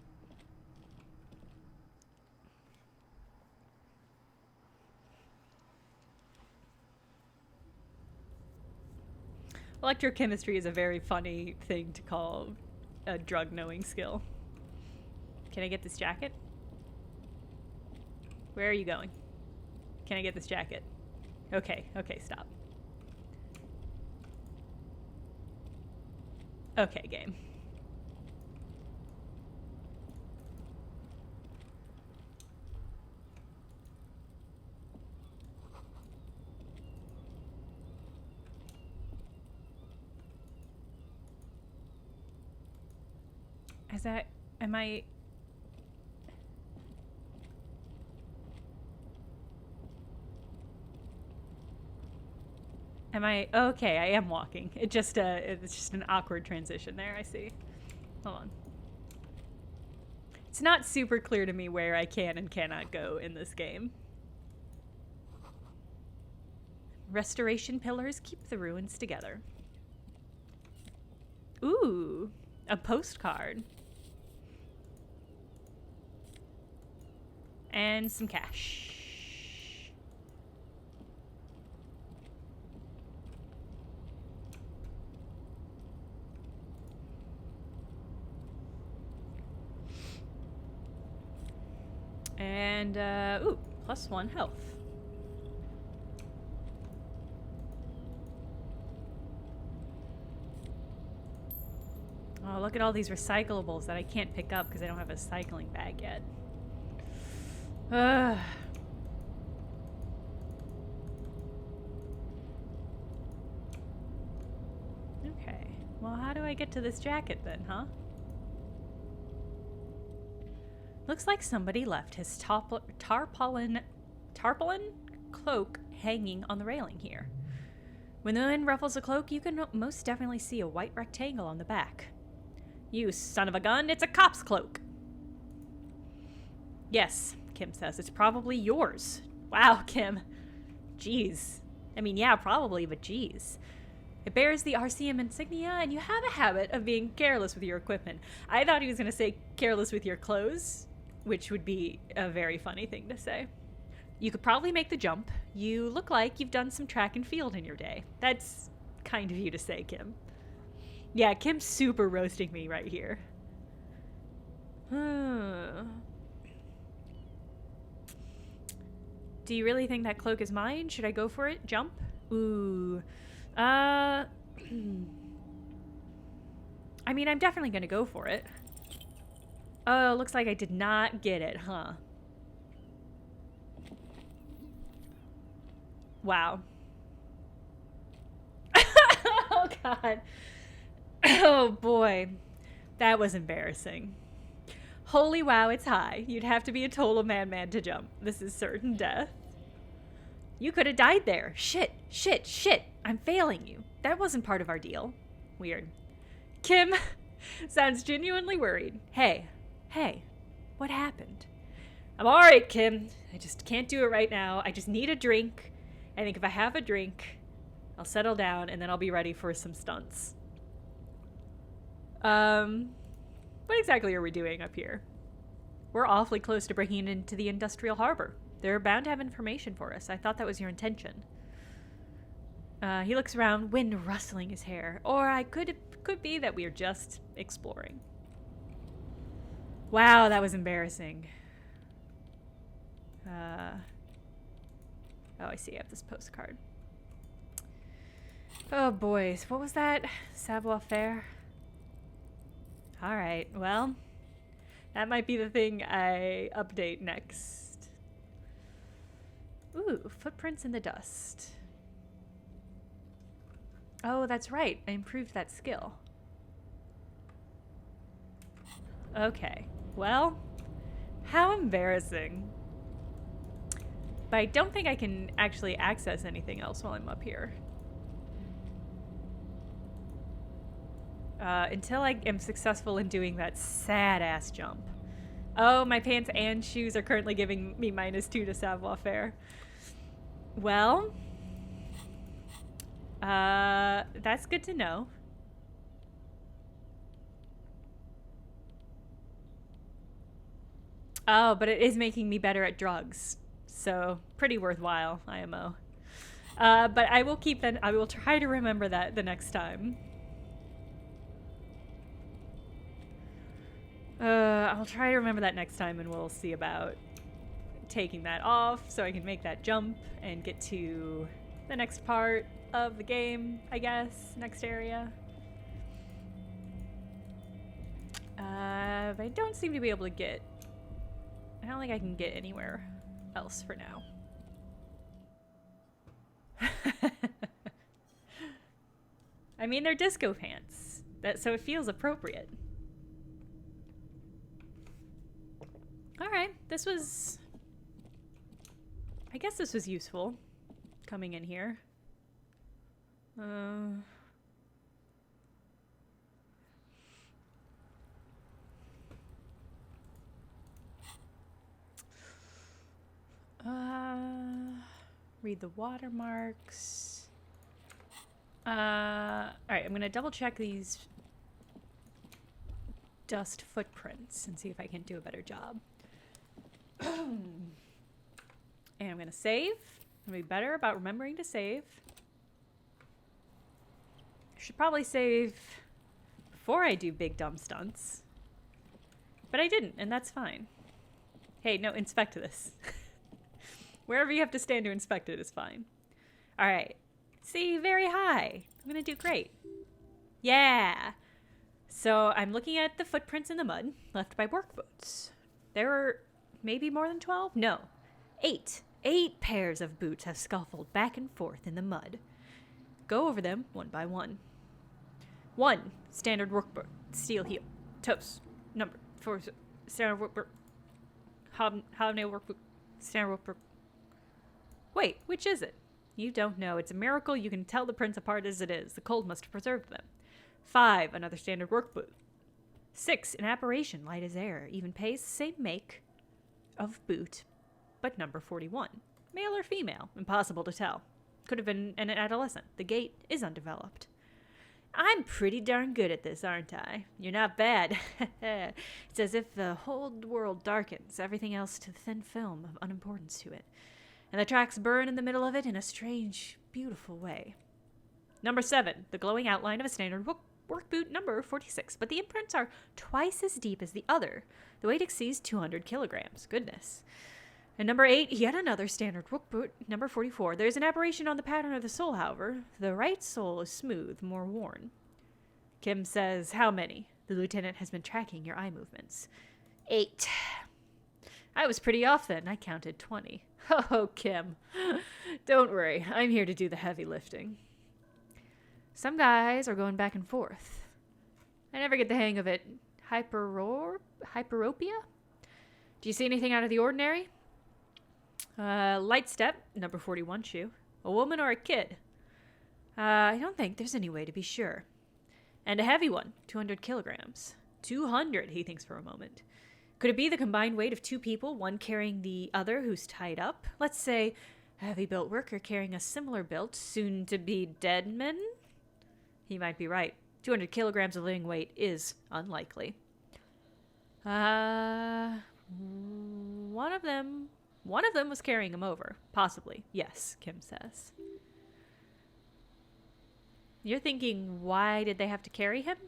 Electrochemistry is a very funny thing to call a drug knowing skill. Can I get this jacket? Where are you going? Can I get this jacket? Okay, stop. Okay, game. Am I... Okay, I am walking. It's just an awkward transition there, I see. Hold on. It's not super clear to me where I can and cannot go in this game. Restoration pillars keep the ruins together. Ooh, a postcard. And some cash. And, ooh, +1 health. Oh, look at all these recyclables that I can't pick up because I don't have a cycling bag yet. Ugh. Okay. Well, how do I get to this jacket then, huh? Looks like somebody left his tarpaulin cloak hanging on the railing here. When the wind ruffles the cloak, you can most definitely see a white rectangle on the back. You son of a gun, it's a cop's cloak. Yes, Kim says, it's probably yours. Wow, Kim. Jeez. I mean, yeah, probably, but jeez. It bears the RCM insignia, and you have a habit of being careless with your equipment. I thought he was going to say careless with your clothes, which would be a very funny thing to say. You could probably make the jump. You look like you've done some track and field in your day. That's kind of you to say, Kim. Yeah, Kim's super roasting me right here. Do you really think that cloak is mine? Should I go for it? Jump? Ooh. I mean, I'm definitely gonna go for it. Oh, looks like I did not get it, huh? Wow. Oh, God. Oh, boy. That was embarrassing. Holy wow, it's high. You'd have to be a total madman to jump. This is certain death. You could have died there. Shit, shit, shit. I'm failing you. That wasn't part of our deal. Weird. Kim sounds genuinely worried. Hey, what happened? I'm alright, Kim. I just can't do it right now. I just need a drink. I think if I have a drink, I'll settle down and then I'll be ready for some stunts. What exactly are we doing up here? We're awfully close to breaking into the industrial harbor. They're bound to have information for us. I thought that was your intention. He looks around, wind rustling his hair. Or it could be that we're just exploring. Wow, that was embarrassing. Oh, I see. I have this postcard. Oh, boys. What was that? Savoir-faire? Alright, well, that might be the thing I update next. Ooh, footprints in the dust. Oh, that's right. I improved that skill. Okay, well, how embarrassing. But I don't think I can actually access anything else while I'm up here. Until I am successful in doing that sad-ass jump. Oh, my pants and shoes are currently giving me -2 to savoir-faire. Well, that's good to know. Oh, but it is making me better at drugs. So, pretty worthwhile, IMO. But I will keep that. I will try to remember that the next time. I'll try to remember that next time, and we'll see about taking that off so I can make that jump and get to the next part of the game, I guess. Next area. But I don't seem to be able to get... I don't think I can get anywhere else for now. I mean, they're disco pants, so it feels appropriate. Alright, this was... I guess this was useful, coming in here. read the watermarks. Alright, I'm gonna double check these dust footprints and see if I can do a better job. And I'm gonna save. I'm gonna be better about remembering to save. I should probably save before I do big dumb stunts. But I didn't, and that's fine. Hey, no, inspect this. Wherever you have to stand to inspect it is fine. Alright. See, very high. I'm gonna do great. Yeah! So I'm looking at the footprints in the mud left by work boots. There are maybe more than 12? No. 8. 8 pairs of boots have scuffled back and forth in the mud. Go over them one by one. 1. Standard work boot. Steel heel. Toes. Number 4. Standard work boot. Hobnail work boot. Standard work boot. Wait, which is it? You don't know. It's a miracle you can tell the prints apart as it is. The cold must have preserved them. 5. Another standard work boot. 6. An aberration, light as air. Even pays the same make of boot, but number 41. Male or female? Impossible to tell. Could have been an adolescent. The gait is undeveloped. I'm pretty darn good at this, aren't I? You're not bad. It's as if the whole world darkens, everything else to thin film of unimportance to it. And the tracks burn in the middle of it in a strange, beautiful way. Number 7. The glowing outline of a standard work boot, number 46. But the imprints are twice as deep as the other. The weight exceeds 200 kilograms. Goodness. And number 8, yet another standard work boot, number 44. There's an aberration on the pattern of the sole, however. The right sole is smooth, more worn. Kim says, how many? The lieutenant has been tracking your eye movements. 8. I was pretty off then. I counted 20. Oh, Kim. Don't worry. I'm here to do the heavy lifting. Some guys are going back and forth. I never get the hang of it. Hyperopia? Do you see anything out of the ordinary? Light step, number 41 shoe. A woman or a kid? I don't think there's any way to be sure. And a heavy one, 200 kilograms. 200, he thinks for a moment. Could it be the combined weight of 2 people, one carrying the other who's tied up? Let's say a heavy-built worker carrying a similar built, soon-to-be dead man? He might be right. 200 kilograms of living weight is unlikely. One of them was carrying him over. Possibly. Yes, Kim says. You're thinking, why did they have to carry him?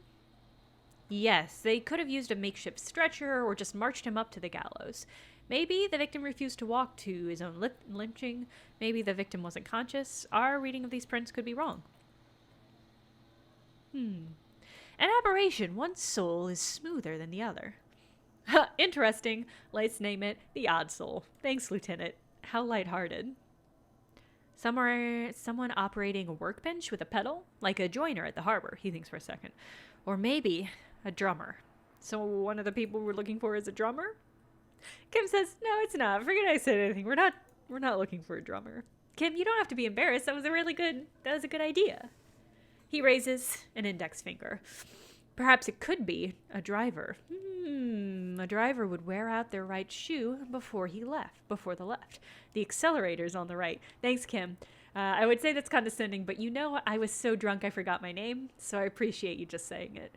Yes, they could have used a makeshift stretcher or just marched him up to the gallows. Maybe the victim refused to walk to his own lynching. Maybe the victim wasn't conscious. Our reading of these prints could be wrong. An aberration. One sole is smoother than the other. Interesting. Let's name it the odd sole. Thanks, Lieutenant. How lighthearted. Someone operating a workbench with a pedal? Like a joiner at the harbor, he thinks for a second. Or maybe a drummer. So one of the people we're looking for is a drummer? Kim says, no, it's not. Forget I said anything. We're not looking for a drummer. Kim, you don't have to be embarrassed. That was a good idea. He raises an index finger. Perhaps it could be a driver. A driver would wear out their right shoe before the left. The accelerator's on the right. Thanks, Kim. I would say that's condescending, but you know I was so drunk I forgot my name, so I appreciate you just saying it.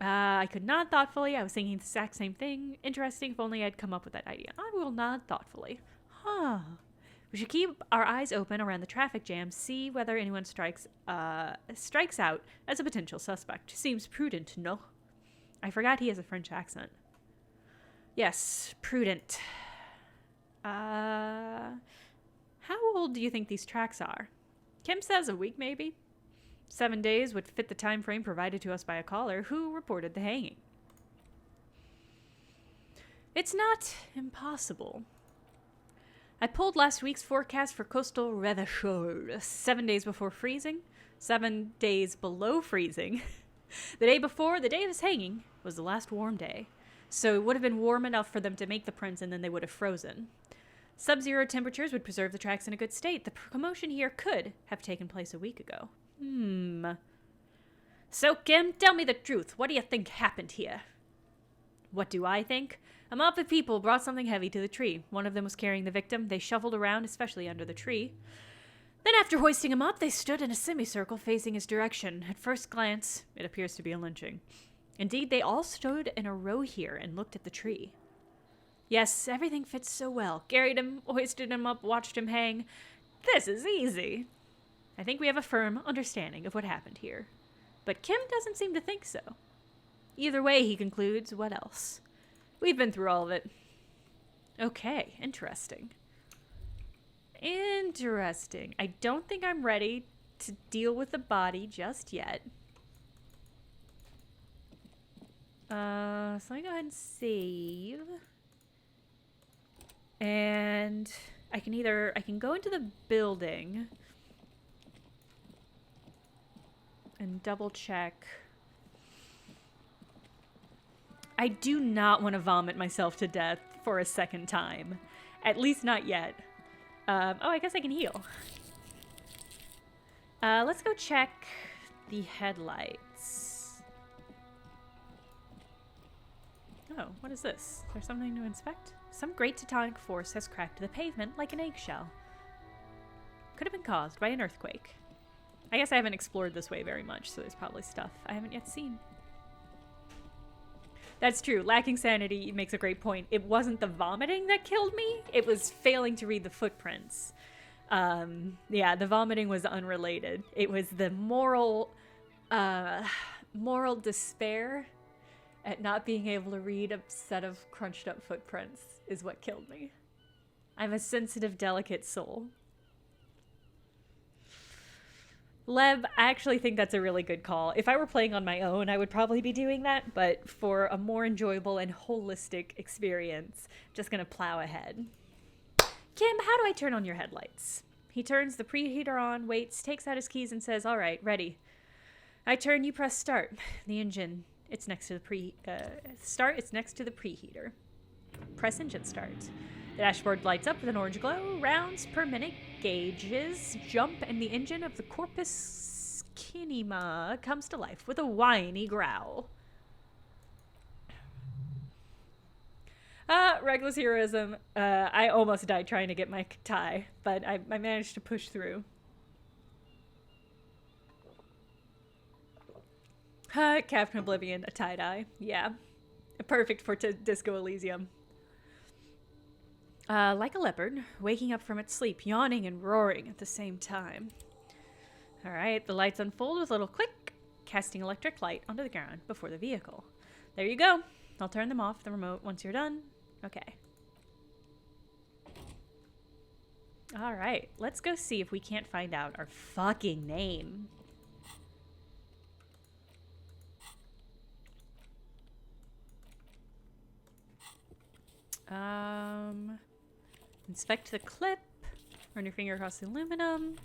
I could nod thoughtfully. I was thinking the exact same thing. Interesting, if only I'd come up with that idea. I will nod thoughtfully. We should keep our eyes open around the traffic jam, see whether anyone strikes out as a potential suspect. Seems prudent, no? I forgot he has a French accent. Yes, prudent. How old do you think these tracks are? Kim says a week, maybe? 7 days would fit the time frame provided to us by a caller who reported the hanging. It's not impossible. I pulled last week's forecast for coastal weather. 7 days before freezing. 7 days below freezing. The day before, the day of his hanging, was the last warm day. So it would have been warm enough for them to make the prints and then they would have frozen. Sub-zero temperatures would preserve the tracks in a good state. The commotion here could have taken place a week ago. So, Kim, tell me the truth. What do you think happened here? What do I think? A mob of people brought something heavy to the tree. One of them was carrying the victim. They shuffled around, especially under the tree. Then after hoisting him up, they stood in a semicircle facing his direction. At first glance, it appears to be a lynching. Indeed, they all stood in a row here and looked at the tree. Yes, everything fits so well. Carried him, hoisted him up, watched him hang. This is easy. I think we have a firm understanding of what happened here. But Kim doesn't seem to think so. Either way, he concludes, what else? We've been through all of it. Okay, interesting. Interesting. I don't think I'm ready to deal with the body just yet. So let me go ahead and save. And I can go into the building and double check. I do not want to vomit myself to death for a second time. At least not yet. Oh, I guess I can heal. Let's go check the headlights. Oh, what is this? Is there something to inspect? Some great tectonic force has cracked the pavement like an eggshell. Could have been caused by an earthquake. I guess I haven't explored this way very much, so there's probably stuff I haven't yet seen. That's true. Lacking sanity makes a great point. It wasn't the vomiting that killed me. It was failing to read the footprints. Yeah, the vomiting was unrelated. It was the moral despair at not being able to read a set of crunched up footprints is what killed me. I'm a sensitive, delicate soul. Leb, I actually think that's a really good call. If I were playing on my own, I would probably be doing that, but for a more enjoyable and holistic experience, I'm just gonna plow ahead. Kim, how do I turn on your headlights? He turns the preheater on, waits, takes out his keys, and says, all right, ready. I turn, you press start. The engine, it's next to the it's next to the preheater. Press engine start. The dashboard lights up with an orange glow. Rounds per minute gauges jump, and the engine of the Corpus Kinema comes to life with a whiny growl. Reckless heroism. I almost died trying to get my tie, but I managed to push through. Captain Oblivion, a tie-dye. Yeah. Perfect for Disco Elysium. Like a leopard, waking up from its sleep, yawning and roaring at the same time. Alright, the lights unfold with a little click, casting electric light onto the ground before the vehicle. There you go. I'll turn them off the remote once you're done. Okay. Alright, let's go see if we can't find out our fucking name. Inspect the clip. Run your finger across the aluminum.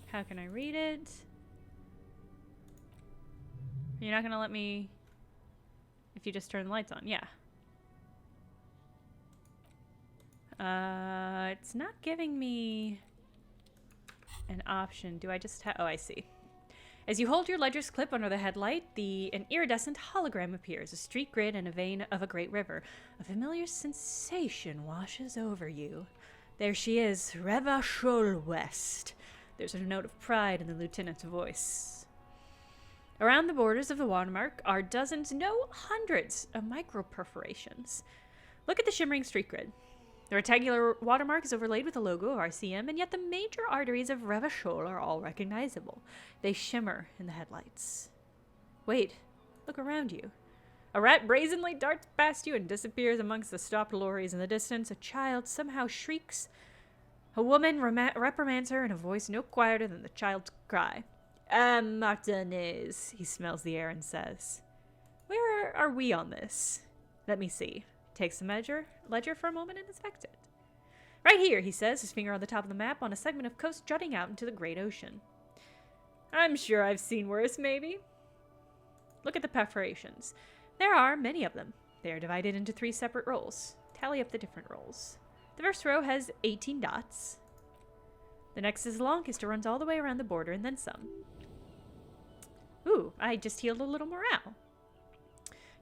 How can I read it? You're not gonna let me if you just turn the lights on. Yeah. It's not giving me an option. Do I just have... Oh, I see. As you hold your ledger's clip under the headlight, an iridescent hologram appears, a street grid and a vein of a great river. A familiar sensation washes over you. There she is, Reva Scholl West. There's a note of pride in the lieutenant's voice. Around the borders of the watermark are dozens, no hundreds, of micro-perforations. Look at the shimmering street grid. The rectangular watermark is overlaid with the logo of RCM, and yet the major arteries of Reva Scholl are all recognizable. They shimmer in the headlights. Wait, look around you. A rat brazenly darts past you and disappears amongst the stopped lorries in the distance. A child somehow shrieks. A woman reprimands her in a voice no quieter than the child's cry. Martinez, he smells the air and says. Where are we on this? Let me see. Takes the ledger for a moment and inspects it. Right here, he says, his finger on the top of the map on a segment of coast jutting out into the great ocean. I'm sure I've seen worse, maybe. Look at the perforations. There are many of them. They are divided into 3 separate roles. Tally up the different roles. The first row has 18 dots. The next is the longest. It runs all the way around the border and then some. Ooh, I just healed a little morale.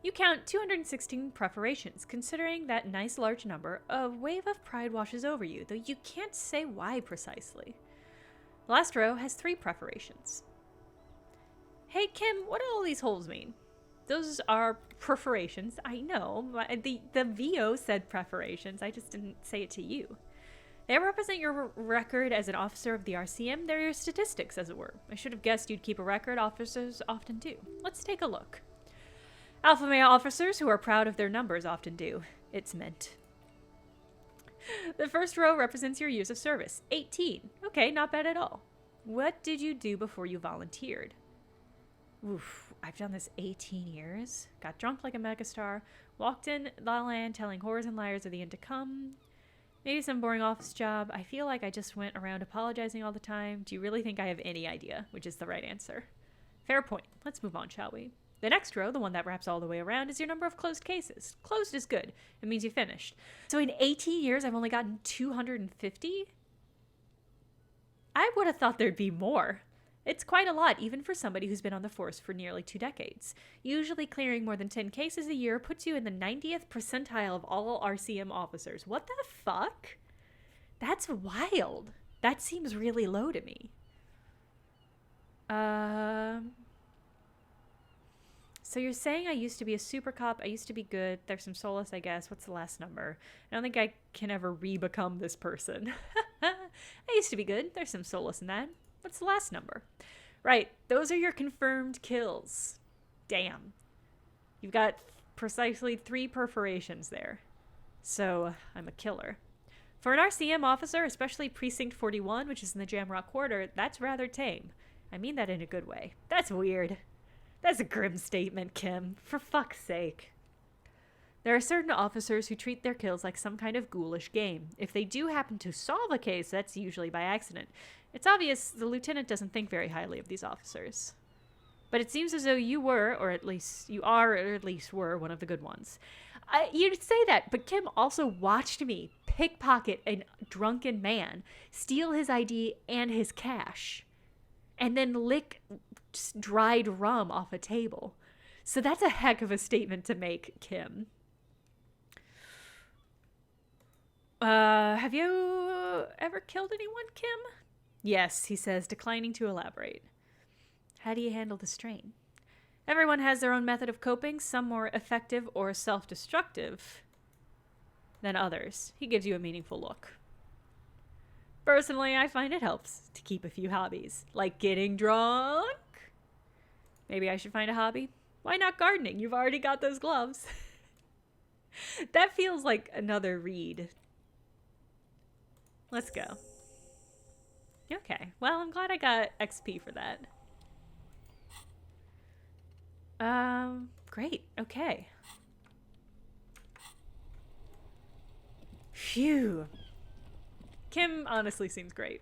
You count 216 preparations. Considering that nice large number, a wave of pride washes over you, though you can't say why precisely. The last row has 3 preparations. Hey Kim, what do all these holes mean? Those are perforations. I know. The VO said preparations. I just didn't say it to you. They represent your record as an officer of the RCM. They're your statistics, as it were. I should have guessed you'd keep a record. Officers often do. Let's take a look. Alpha male officers who are proud of their numbers often do. It's meant. The first row represents your years of service. 18. Okay, not bad at all. What did you do before you volunteered? Oof, I've done this 18 years. Got drunk like a megastar. Walked in La Land telling horrors and liars of the end to come. Maybe some boring office job. I feel like I just went around apologizing all the time. Do you really think I have any idea? Which is the right answer. Fair point. Let's move on, shall we? The next row, the one that wraps all the way around, is your number of closed cases. Closed is good. It means you finished. So in 18 years, I've only gotten 250? I would have thought there'd be more. It's quite a lot, even for somebody who's been on the force for nearly 2 decades. Usually clearing more than 10 cases a year puts you in the 90th percentile of all RCM officers. What the fuck? That's wild. That seems really low to me. So you're saying I used to be a super cop, I used to be good, there's some solace, I guess. What's the last number? I don't think I can ever re-become this person. I used to be good, there's some solace in that. What's the last number? Right, those are your confirmed kills. Damn. You've got precisely 3 perforations there. So, I'm a killer. For an RCM officer, especially Precinct 41, which is in the Jamrock Quarter, that's rather tame. I mean that in a good way. That's weird. That's a grim statement, Kim. For fuck's sake. There are certain officers who treat their kills like some kind of ghoulish game. If they do happen to solve a case, that's usually by accident. It's obvious the lieutenant doesn't think very highly of these officers. But it seems as though you were, or at least you are, or at least were, one of the good ones. You'd say that, but Kim also watched me pickpocket a drunken man, steal his ID and his cash, and then lick dried rum off a table. So that's a heck of a statement to make, Kim. Have you ever killed anyone, Kim? Yes, he says, declining to elaborate. How do you handle the strain? Everyone has their own method of coping, some more effective or self-destructive than others. He gives you a meaningful look. Personally, I find it helps to keep a few hobbies, like getting drunk. Maybe I should find a hobby. Why not gardening? You've already got those gloves. That feels like another read. Let's go. Okay, well, I'm glad I got XP for that. Great, okay. Phew. Kim honestly seems great.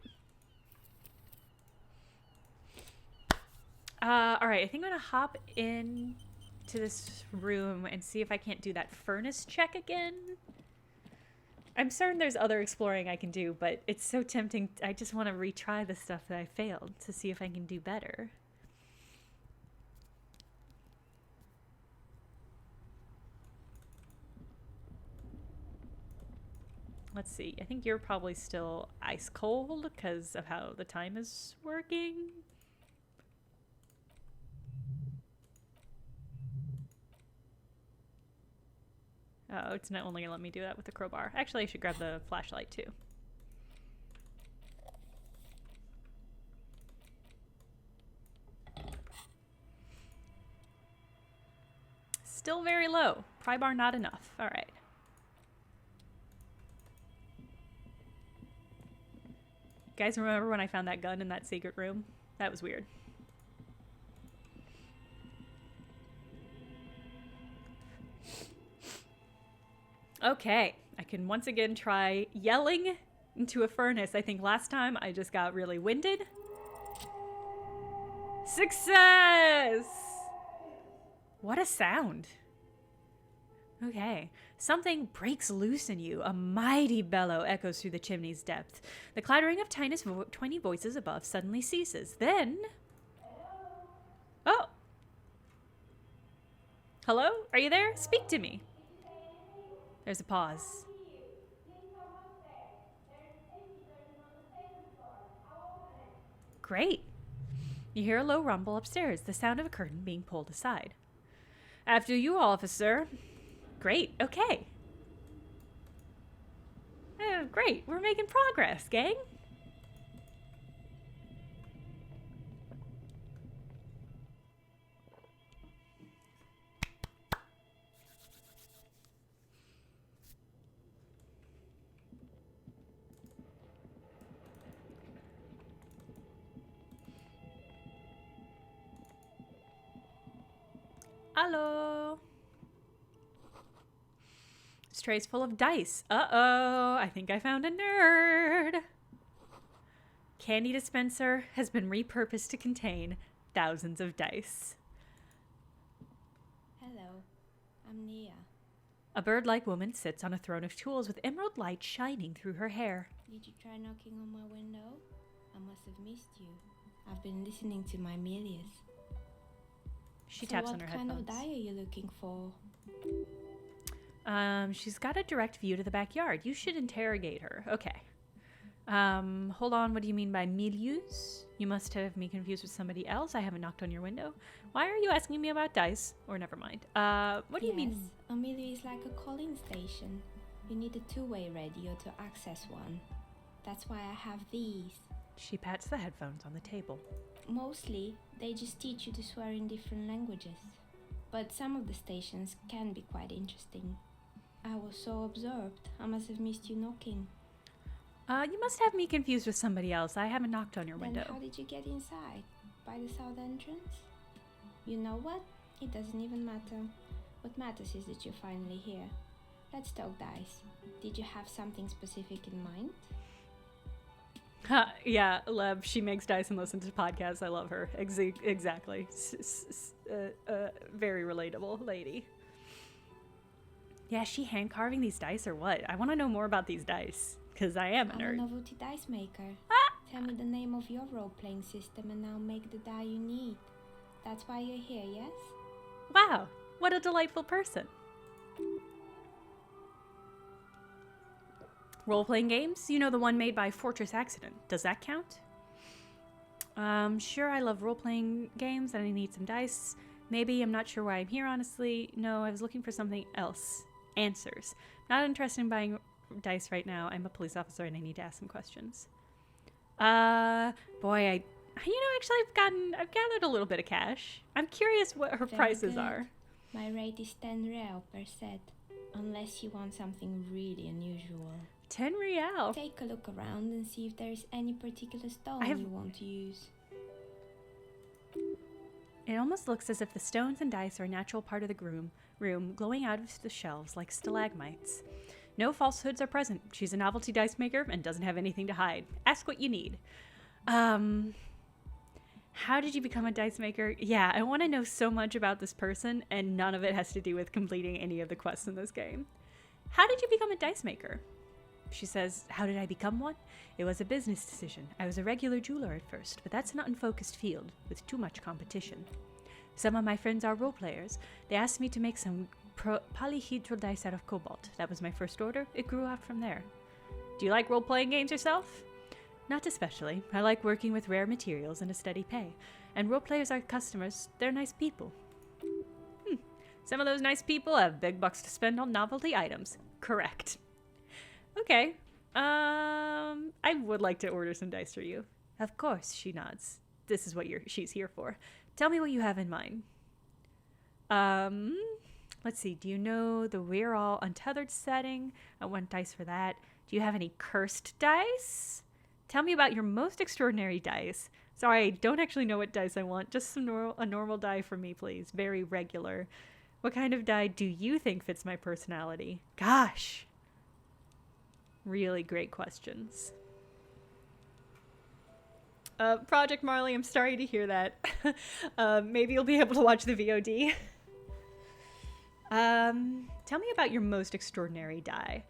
Alright, I think I'm gonna hop in to this room and see if I can't do that furnace check again. I'm certain there's other exploring I can do, but it's so tempting. I just want to retry the stuff that I failed to see if I can do better. Let's see. I think you're probably still ice cold because of how the time is working. Oh, it's not only gonna let me do that with the crowbar. Actually, I should grab the flashlight too. Still very low. Pry bar not enough. All right. You guys remember when I found that gun in that secret room? That was weird. Okay, I can once again try yelling into a furnace. I think last time I just got really winded. Success! What a sound. Okay, something breaks loose in you. A mighty bellow echoes through the chimney's depth. The clattering of tiny voices above suddenly ceases. Then... Oh! Hello? Are you there? Speak to me. There's a pause. Great. You hear a low rumble upstairs, the sound of a curtain being pulled aside. After you, officer. Great, okay. Great, we're making progress, gang. Hello. This tray's full of dice. Uh-oh, I think I found a nerd. Candy dispenser has been repurposed to contain thousands of dice. Hello, I'm Nia. A bird-like woman sits on a throne of tools with emerald light shining through her hair. Did you try knocking on my window? I must have missed you. I've been listening to my Melius. She taps on her headphones. What kind of die are you looking for? She's got a direct view to the backyard. You should interrogate her. Okay. Hold on. What do you mean by milieux? You must have me confused with somebody else. I haven't knocked on your window. Why are you asking me about dice? Or never mind. What do you mean? A milieu is like a calling station. You need a two-way radio to access one. That's why I have these. She pats the headphones on the table. Mostly, they just teach you to swear in different languages. But some of the stations can be quite interesting. I was so absorbed, I must have missed you knocking. You must have me confused with somebody else. I haven't knocked on your window. Then how did you get inside? By the south entrance? You know what? It doesn't even matter. What matters is that you're finally here. Let's talk dice. Did you have something specific in mind? Yeah, Leb, she makes dice and listens to podcasts. I love her. Exactly. Very relatable lady. Yeah, is she hand carving these dice or what? I want to know more about these dice, because I am a nerd. I'm a novelty dice maker. Tell me the name of your role-playing system and I'll make the die you need. That's why you're here, yes? Wow, what a delightful person. Role-playing games? You know, the one made by Fortress Accident. Does that count? Sure, I love role-playing games and I need some dice. Maybe, I'm not sure why I'm here, honestly. No, I was looking for something else. Answers. Not interested in buying dice right now. I'm a police officer and I need to ask some questions. Boy, actually I've gathered a little bit of cash. I'm curious what her prices are. My rate is 10 real per set, unless you want something really unusual. 10 real? Take a look around and see if there's any particular stone you want to use. It almost looks as if the stones and dice are a natural part of the room, glowing out of the shelves like stalagmites. No falsehoods are present. She's a novelty dice maker and doesn't have anything to hide. Ask what you need. How did you become a dice maker? Yeah, I want to know so much about this person, and none of it has to do with completing any of the quests in this game. How did you become a dice maker? She says, how did I become one? It was a business decision. I was a regular jeweler at first, but that's an unfocused field with too much competition. Some of my friends are role players. They asked me to make some polyhedral dice out of cobalt. That was my first order. It grew out from there. Do you like role-playing games yourself? Not especially. I like working with rare materials and a steady pay. And role players are customers. They're nice people. Some of those nice people have big bucks to spend on novelty items. Correct. Okay. I would like to order some dice for you. Of course, she nods. This is what she's here for. Tell me what you have in mind. Let's see. Do you know the We're All Untethered setting? I want dice for that. Do you have any cursed dice? Tell me about your most extraordinary dice. Sorry, I don't actually know what dice I want. Just a normal die for me, please. Very regular. What kind of die do you think fits my personality? Gosh. Really great questions. Project Marley, I'm sorry to hear that. Maybe you'll be able to watch the VOD. Tell me about your most extraordinary die.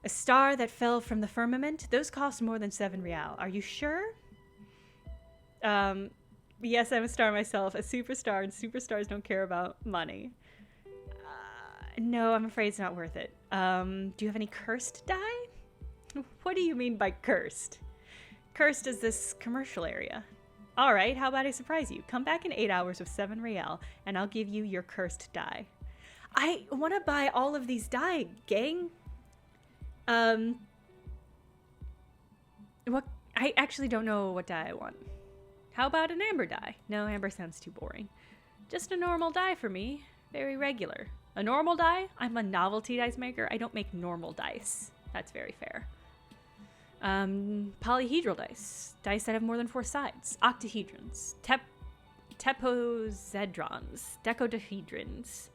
A star that fell from the firmament? Those cost more than 7 real. Are you sure? Yes, I'm a star myself. A superstar, and superstars don't care about money. No, I'm afraid it's not worth it. Do you have any cursed dye? What do you mean by cursed? Cursed is this commercial area. All right, how about I surprise you? Come back in 8 hours with 7 real, and I'll give you your cursed dye. I want to buy all of these dye, gang. What? I actually don't know what dye I want. How about an amber dye? No, amber sounds too boring. Just a normal dye for me. Very regular. A normal dye? I'm a novelty dice maker. I don't make normal dice. That's very fair. Polyhedral dice. Dice that have more than 4 sides. Octahedrons. Tepozedrons. Decodahedrons.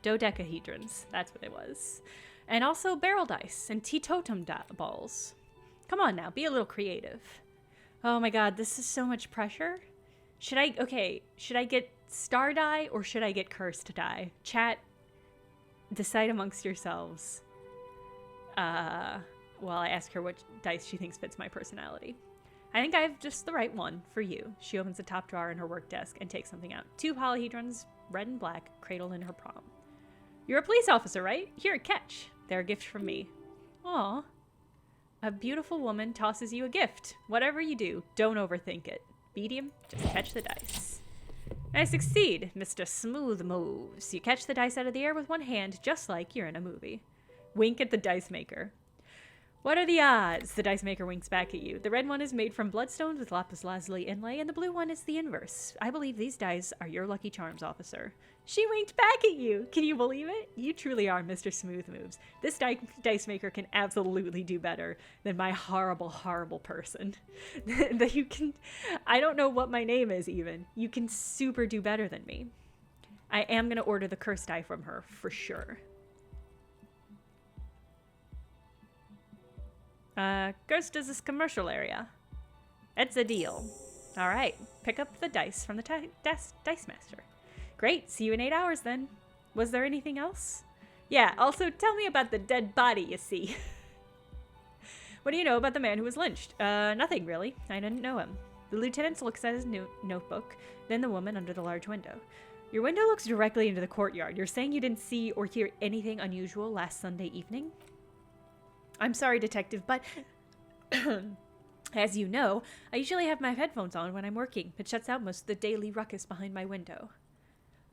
Dodecahedrons. That's what it was. And also barrel dice and teetotum balls. Come on now, be a little creative. Oh my god, this is so much pressure. Should I get star die or should I get cursed die? Chat, decide amongst yourselves. While I ask her what dice she thinks fits my personality. I think I have just the right one for you. She opens the top drawer in her work desk and takes something out. 2 polyhedrons, red and black, cradled in her palm. You're a police officer, right? Here, catch. They're a gift from me. Aw. A beautiful woman tosses you a gift. Whatever you do, don't overthink it. Medium, just catch the dice. I succeed, Mr. Smooth Moves. You catch the dice out of the air with one hand, just like you're in a movie. Wink at the dice maker. What are the odds? The dice maker winks back at you. The red one is made from bloodstones with lapis lazuli inlay, and the blue one is the inverse. I believe these dice are your lucky charms, officer. She winked back at you. Can you believe it? You truly are Mr. Smooth Moves. This dice maker can absolutely do better than my horrible, horrible person. That you can... I don't know what my name is, even. You can super do better than me. I am going to order the cursed die from her, for sure. Ghost is this commercial area. It's a deal. All right, pick up the dice from the dice master. Great, see you in 8 hours then. Was there anything else? Yeah, also tell me about the dead body you see. What do you know about the man who was lynched? Nothing really. I didn't know him. The lieutenant looks at his notebook, then the woman under the large window. Your window looks directly into the courtyard. You're saying you didn't see or hear anything unusual last Sunday evening? I'm sorry, detective, but as you know, I usually have my headphones on when I'm working. It shuts out most of the daily ruckus behind my window.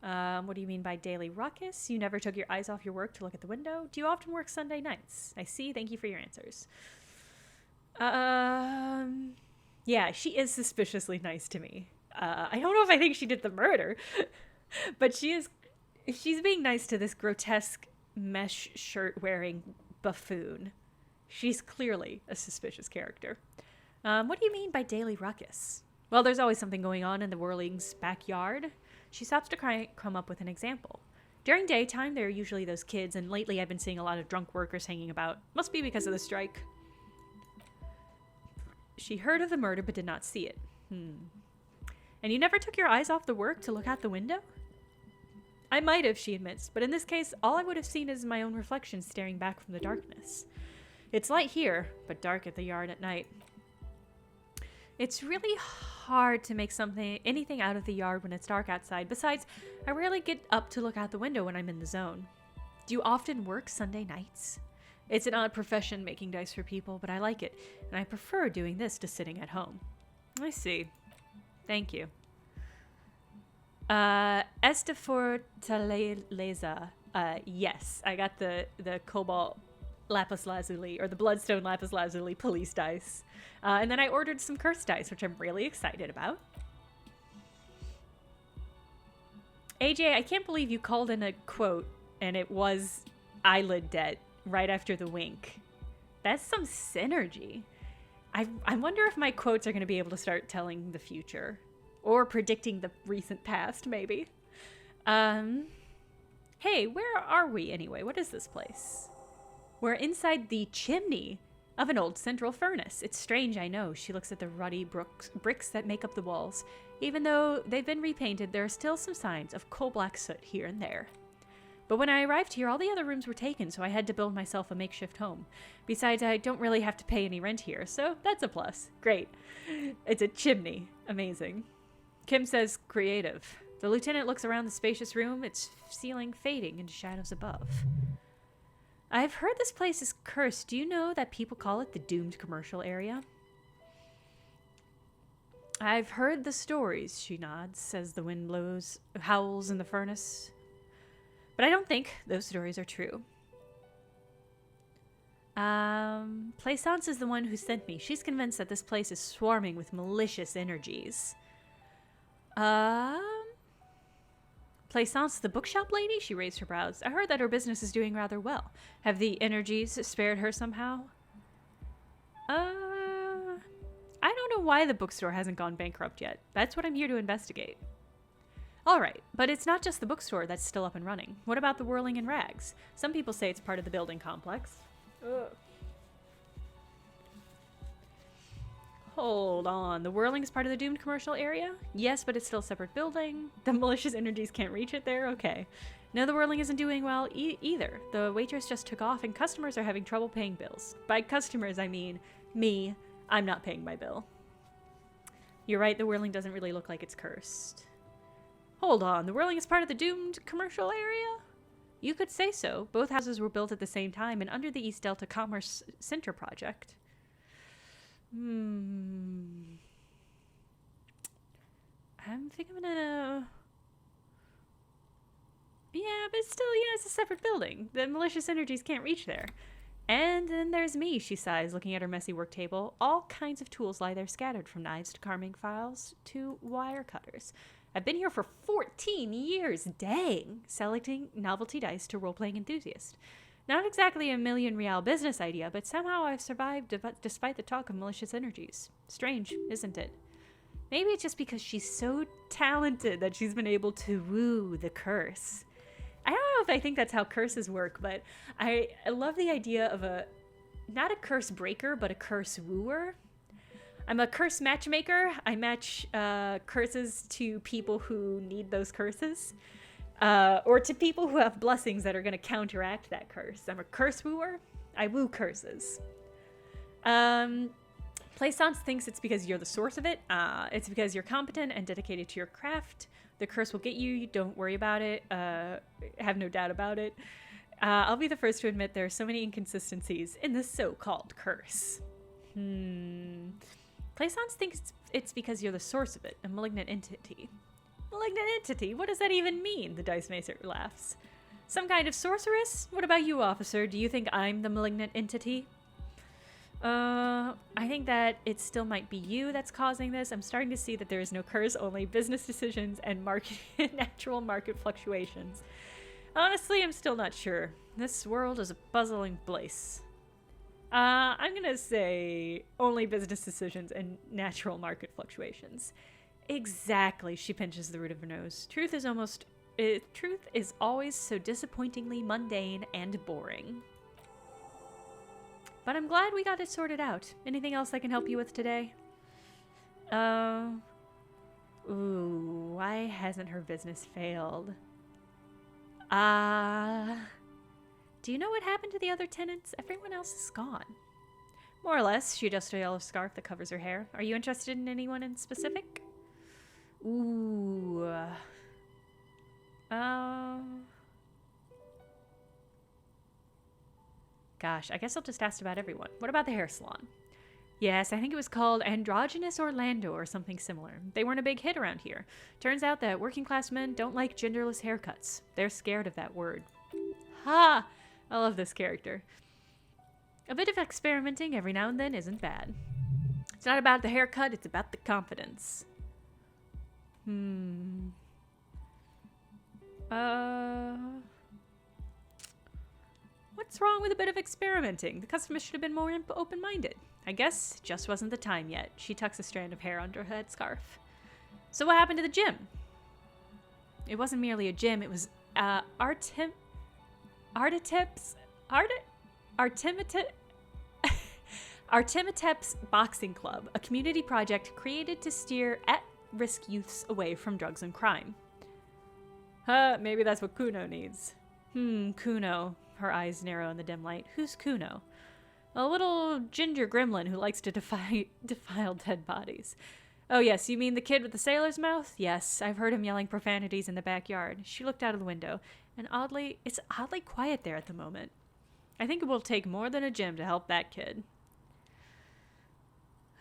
What do you mean by daily ruckus? You never took your eyes off your work to look at the window? Do you often work Sunday nights? I see. Thank you for your answers. Yeah, she is suspiciously nice to me. I don't know if I think she did the murder, but she's being nice to this grotesque mesh shirt wearing buffoon. She's clearly a suspicious character. What do you mean by daily ruckus? Well, there's always something going on in the Whirling's backyard. She stops to come up with an example. During daytime, there are usually those kids, and lately I've been seeing a lot of drunk workers hanging about. Must be because of the strike. She heard of the murder but did not see it. And you never took your eyes off the work to look out the window? I might have, she admits, but in this case, all I would have seen is my own reflection staring back from the darkness. It's light here, but dark at the yard at night. It's really hard to make anything out of the yard when it's dark outside. Besides, I rarely get up to look out the window when I'm in the zone. Do you often work Sunday nights? It's an odd profession making dice for people, but I like it, and I prefer doing this to sitting at home. I see. Thank you. Estefortaleza. Yes, I got the cobalt lapis lazuli, or the bloodstone lapis lazuli police dice. And then I ordered some cursed dice, which I'm really excited about. AJ, I can't believe you called in a quote, and it was eyelid debt right after the wink. That's some synergy. I wonder if my quotes are going to be able to start telling the future. Or predicting the recent past, maybe. Hey, where are we anyway? What is this place? We're inside the chimney of an old central furnace. It's strange, I know. She looks at the ruddy bricks that make up the walls. Even though they've been repainted, there are still some signs of coal-black soot here and there. But when I arrived here, all the other rooms were taken, so I had to build myself a makeshift home. Besides, I don't really have to pay any rent here, so that's a plus. Great. It's a chimney. Amazing. Kim says creative. The lieutenant looks around the spacious room, its ceiling fading into shadows above. I've heard this place is cursed. Do you know that people call it the doomed commercial area? I've heard the stories, she nods, as the wind blows, howls in the furnace. But I don't think those stories are true. Plaisance is the one who sent me. She's convinced that this place is swarming with malicious energies. Plaisance, the bookshop lady? She raised her brows. I heard that her business is doing rather well. Have the energies spared her somehow? I don't know why the bookstore hasn't gone bankrupt yet. That's what I'm here to investigate. Alright, but it's not just the bookstore that's still up and running. What about the Whirling in Rags? Some people say it's part of the building complex. Ugh. Hold on. The Whirling is part of the doomed commercial area? Yes, but it's still a separate building. The malicious energies can't reach it there? Okay. No, the Whirling isn't doing well either. The waitress just took off and customers are having trouble paying bills. By customers, I mean me. I'm not paying my bill. You're right, the Whirling doesn't really look like it's cursed. Hold on, the Whirling is part of the doomed commercial area? You could say so. Both houses were built at the same time and under the East Delta Commerce Center project. I think I'm gonna... Yeah, but still, it's a separate building. The malicious energies can't reach there. And then there's me, she sighs, looking at her messy work table. All kinds of tools lie there scattered, from knives to carving files to wire cutters. I've been here for 14 years, dang! Selecting novelty dice to role-playing enthusiast. Not exactly a million real business idea, but somehow I've survived despite the talk of malicious energies. Strange, isn't it? Maybe it's just because she's so talented that she's been able to woo the curse. I don't know if I think that's how curses work, but I love the idea of not a curse breaker, but a curse wooer. I'm a curse matchmaker. I match curses to people who need those curses, or to people who have blessings that are going to counteract that curse. I'm a curse wooer. I woo curses. Plaisance thinks it's because you're the source of it. It's because you're competent and dedicated to your craft. The curse will get you. Don't worry about it. Have no doubt about it. I'll be the first to admit there are so many inconsistencies in this so-called curse. Plaisance thinks it's because you're the source of it, a malignant entity. Malignant entity? What does that even mean? The Dice Macer laughs. Some kind of sorceress? What about you, officer? Do you think I'm the malignant entity? I think that it still might be you that's causing this. I'm starting to see that there is no curse, only business decisions and natural market fluctuations. Honestly, I'm still not sure. This world is a puzzling place. I'm gonna say only business decisions and natural market fluctuations. Exactly, she pinches the root of her nose. Truth is always so disappointingly mundane and boring. But I'm glad we got it sorted out. Anything else I can help you with today? Why hasn't her business failed? Do you know what happened to the other tenants? Everyone else is gone. More or less. She adjusts a yellow scarf that covers her hair. Are you interested in anyone in specific? Gosh, I guess I'll just ask about everyone. What about the hair salon? Yes, I think it was called Androgynous Orlando or something similar. They weren't a big hit around here. Turns out that working class men don't like genderless haircuts. They're scared of that word. Ha! I love this character. A bit of experimenting every now and then isn't bad. It's not about the haircut, it's about the confidence. What's wrong with a bit of experimenting? The customers should have been more open-minded. I guess it just wasn't the time yet. She tucks a strand of hair under her headscarf. So what happened to the gym? It wasn't merely a gym, it was Artemitep's Boxing Club, a community project created to steer at-risk youths away from drugs and crime. Maybe that's what Kuno needs. Kuno. Her eyes narrow in the dim light. Who's Kuno? A little ginger gremlin who likes to defile dead bodies. Oh, yes, you mean the kid with the sailor's mouth? Yes, I've heard him yelling profanities in the backyard. She looked out of the window, and it's oddly quiet there at the moment. I think it will take more than a gym to help that kid.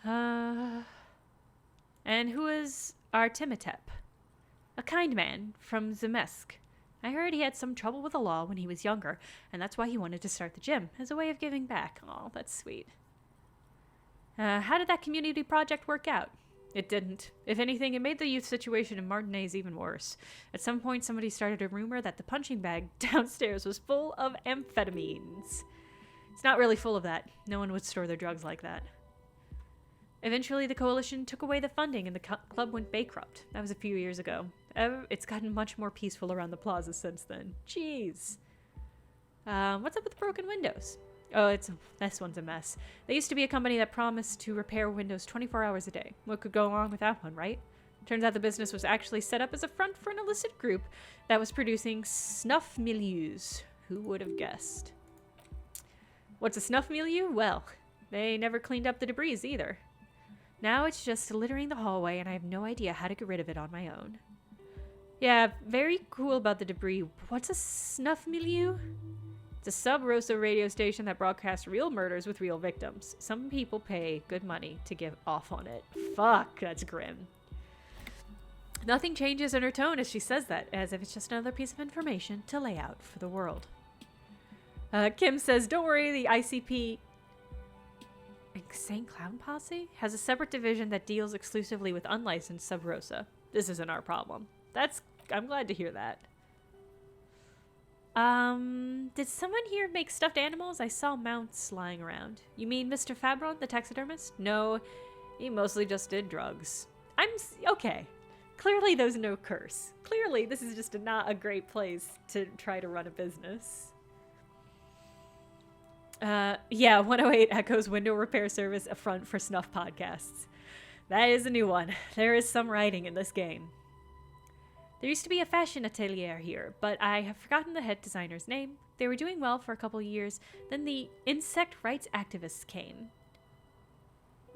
And who is Artemitep? A kind man from Zemesk. I heard he had some trouble with the law when he was younger, and that's why he wanted to start the gym, as a way of giving back. Oh, that's sweet. How did that community project work out? It didn't. If anything, it made the youth situation in Martinez even worse. At some point, somebody started a rumor that the punching bag downstairs was full of amphetamines. It's not really full of that. No one would store their drugs like that. Eventually, the coalition took away the funding and the club went bankrupt. That was a few years ago. It's gotten much more peaceful around the plaza since then. Jeez. What's up with the broken windows? Oh, this one's a mess. They used to be a company that promised to repair windows 24 hours a day. What could go wrong with that one, right? Turns out the business was actually set up as a front for an illicit group that was producing snuff milieus. Who would have guessed? What's a snuff milieu? Well, they never cleaned up the debris either. Now it's just littering the hallway, and I have no idea how to get rid of it on my own. Yeah, very cool about the debris. What's a snuff milieu? It's a sub-Rosa radio station that broadcasts real murders with real victims. Some people pay good money to give off on it. Fuck, that's grim. Nothing changes in her tone as she says that, as if it's just another piece of information to lay out for the world. Kim says, don't worry, the ICP... Insane Clown Posse? Has a separate division that deals exclusively with unlicensed sub-Rosa. This isn't our problem. I'm glad to hear that. Did someone here make stuffed animals? I saw mounts lying around. You mean Mr. Fabron, the taxidermist? No, he mostly just did drugs. Okay. Clearly there's no curse. Clearly this is just not a great place to try to run a business. Yeah, 108 echoes window repair service, a front for snuff podcasts. That is a new one. There is some writing in this game. There used to be a fashion atelier here, but I have forgotten the head designer's name. They were doing well for a couple of years, then the insect rights activists came.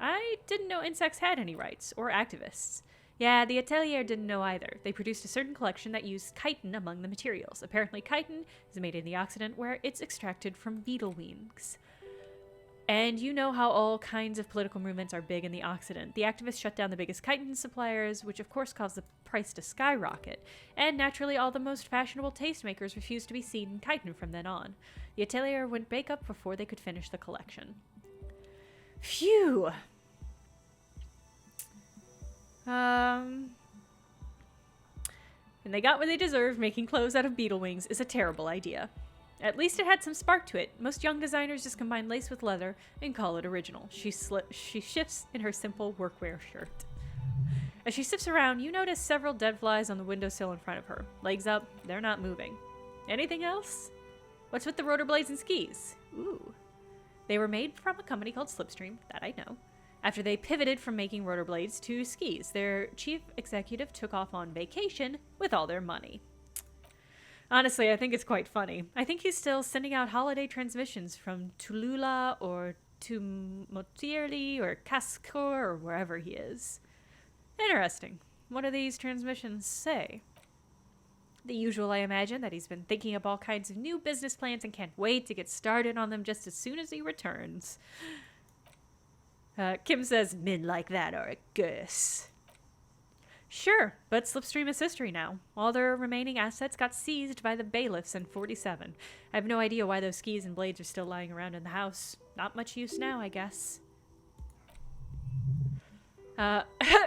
I didn't know insects had any rights, or activists. Yeah, the atelier didn't know either. They produced a certain collection that used chitin among the materials. Apparently chitin is made in the Occident where it's extracted from beetle wings. And you know how all kinds of political movements are big in the Occident. The activists shut down the biggest chitin suppliers, which of course caused the price to skyrocket. And naturally, all the most fashionable tastemakers refused to be seen in chitin from then on. The atelier went bankrupt before they could finish the collection. Phew! And they got what they deserved. Making clothes out of beetle wings is a terrible idea. At least it had some spark to it. Most young designers just combine lace with leather and call it original. She shifts in her simple workwear shirt. As she sifts around, you notice several dead flies on the windowsill in front of her. Legs up, they're not moving. Anything else? What's with the rotor blades and skis? Ooh. They were made from a company called Slipstream, that I know. After they pivoted from making rotor blades to skis, their chief executive took off on vacation with all their money. Honestly, I think it's quite funny. I think he's still sending out holiday transmissions from Tulula or Tumotierli or Cascor or wherever he is. Interesting. What do these transmissions say? The usual, I imagine, that he's been thinking up all kinds of new business plans and can't wait to get started on them just as soon as he returns. Kim says, men like that are a curse. Sure, but Slipstream is history now. All their remaining assets got seized by the bailiffs in 47. I have no idea why those skis and blades are still lying around in the house. Not much use now, I guess.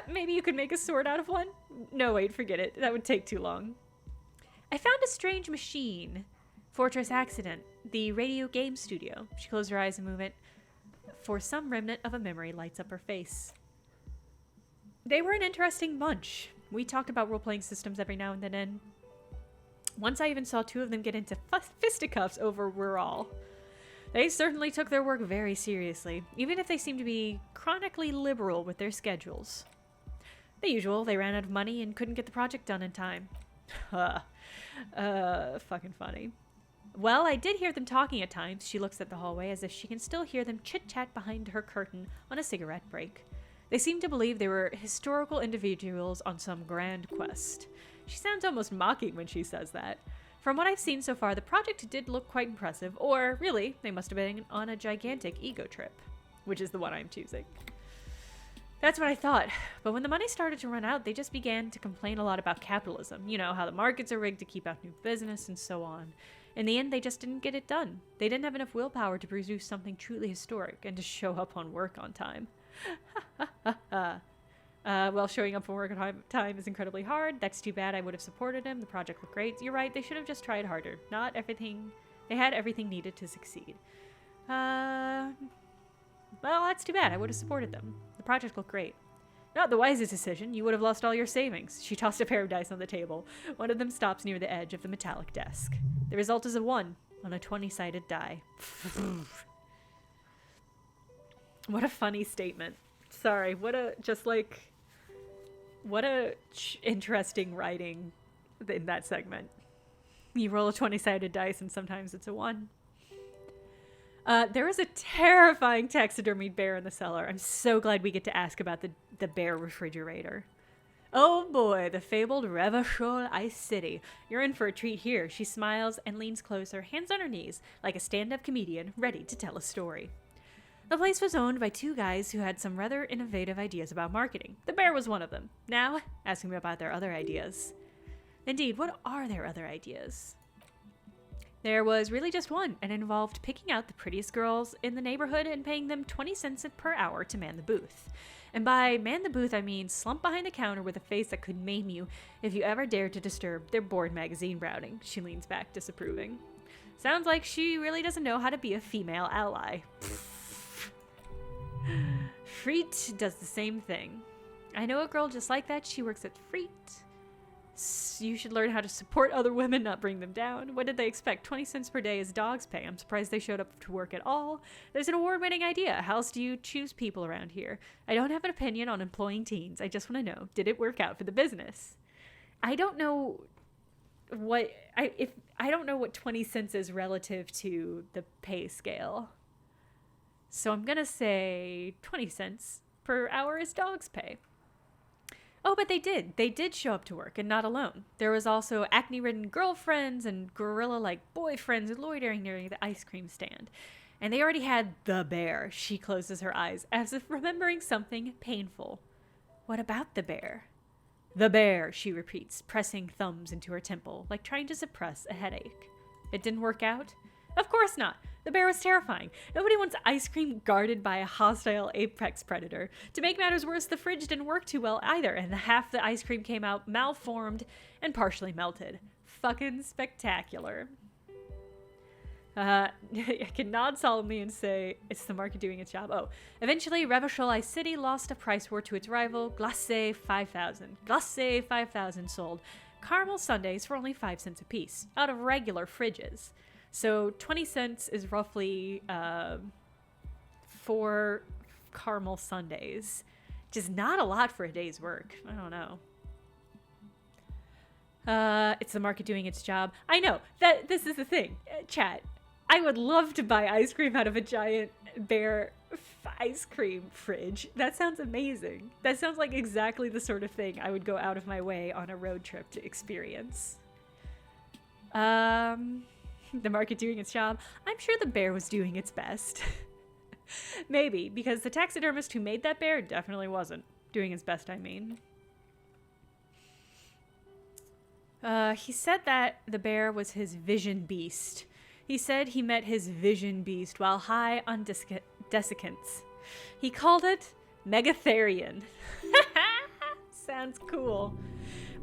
Maybe you could make a sword out of one? No, wait, forget it. That would take too long. I found a strange machine. Fortress Accident, the radio game studio. She closed her eyes and moved it. For some remnant of a memory lights up her face. They were an interesting bunch. We talked about role-playing systems every now and then. Once I even saw two of them get into fisticuffs over We're All. They certainly took their work very seriously, even if they seemed to be chronically liberal with their schedules. The usual, they ran out of money and couldn't get the project done in time. Fucking funny. Well, I did hear them talking at times. She looks at the hallway as if she can still hear them chit-chat behind her curtain on a cigarette break. They seem to believe they were historical individuals on some grand quest. She sounds almost mocking when she says that. From what I've seen so far, the project did look quite impressive, or really, they must have been on a gigantic ego trip, which is the one I'm choosing. That's what I thought, but when the money started to run out, they just began to complain a lot about capitalism. You know, how the markets are rigged to keep out new business and so on. In the end, they just didn't get it done. They didn't have enough willpower to produce something truly historic and to show up on work on time. Well, showing up for work on time is incredibly hard. That's too bad. I would have supported him. The project looked great. You're right. They should have just tried harder. They had everything needed to succeed. Well, that's too bad. I would have supported them. The project looked great. Not the wisest decision. You would have lost all your savings. She tossed a pair of dice on the table. One of them stops near the edge of the metallic desk. The result is a 1 on a 20-sided die. What a funny statement. Sorry, what a interesting writing in that segment. You roll a 20-sided dice and sometimes it's a 1. There is a terrifying taxidermied bear in the cellar. I'm so glad we get to ask about the bear refrigerator. Oh boy, the fabled Revachol Ice City. You're in for a treat here. She smiles and leans closer, hands on her knees, like a stand-up comedian ready to tell a story. The place was owned by 2 guys who had some rather innovative ideas about marketing. The bear was one of them. Now, asking me about their other ideas. Indeed, what are their other ideas? There was really just one, and it involved picking out the prettiest girls in the neighborhood and paying them 20 cents per hour to man the booth. And by man the booth, I mean slump behind the counter with a face that could maim you if you ever dared to disturb their bored magazine browsing. She leans back, disapproving. Sounds like she really doesn't know how to be a female ally. Freet does the same thing. I know a girl just like that. She works at Freet. You should learn how to support other women, not bring them down. What did they expect? 20 cents per day is dog's pay. I'm surprised they showed up to work at all. There's an award-winning idea. How else do you choose people around here? I don't have an opinion on employing teens. I just want to know, did it work out for the business? I don't know what 20 cents is relative to the pay scale. So I'm going to say 20 cents per hour is dog's pay. Oh, but they did. They did show up to work, and not alone. There was also acne-ridden girlfriends and gorilla-like boyfriends loitering near the ice cream stand. And they already had the bear. She closes her eyes, as if remembering something painful. What about the bear? The bear, she repeats, pressing thumbs into her temple, like trying to suppress a headache. It didn't work out? Of course not. The bear was terrifying. Nobody wants ice cream guarded by a hostile apex predator. To make matters worse, the fridge didn't work too well either, and half the ice cream came out malformed and partially melted. Fucking spectacular. I can nod solemnly and say, it's the market doing its job. Oh, eventually, Revachol Ice City lost a price war to its rival, Glacé 5000. Glacé 5000 sold caramel sundaes for only 5 cents apiece, out of regular fridges. So 20 cents is roughly 4 caramel sundaes, which is not a lot for a day's work. I don't know. It's the market doing its job. I know that this is the thing. Chat, I would love to buy ice cream out of a giant bear ice cream fridge. That sounds amazing. That sounds like exactly the sort of thing I would go out of my way on a road trip to experience. The market doing its job. I'm sure the bear was doing its best. Maybe, because the taxidermist who made that bear definitely wasn't doing his best, I mean. He said that the bear was his vision beast. He said he met his vision beast while high on desiccants. He called it Megatherian. Sounds cool.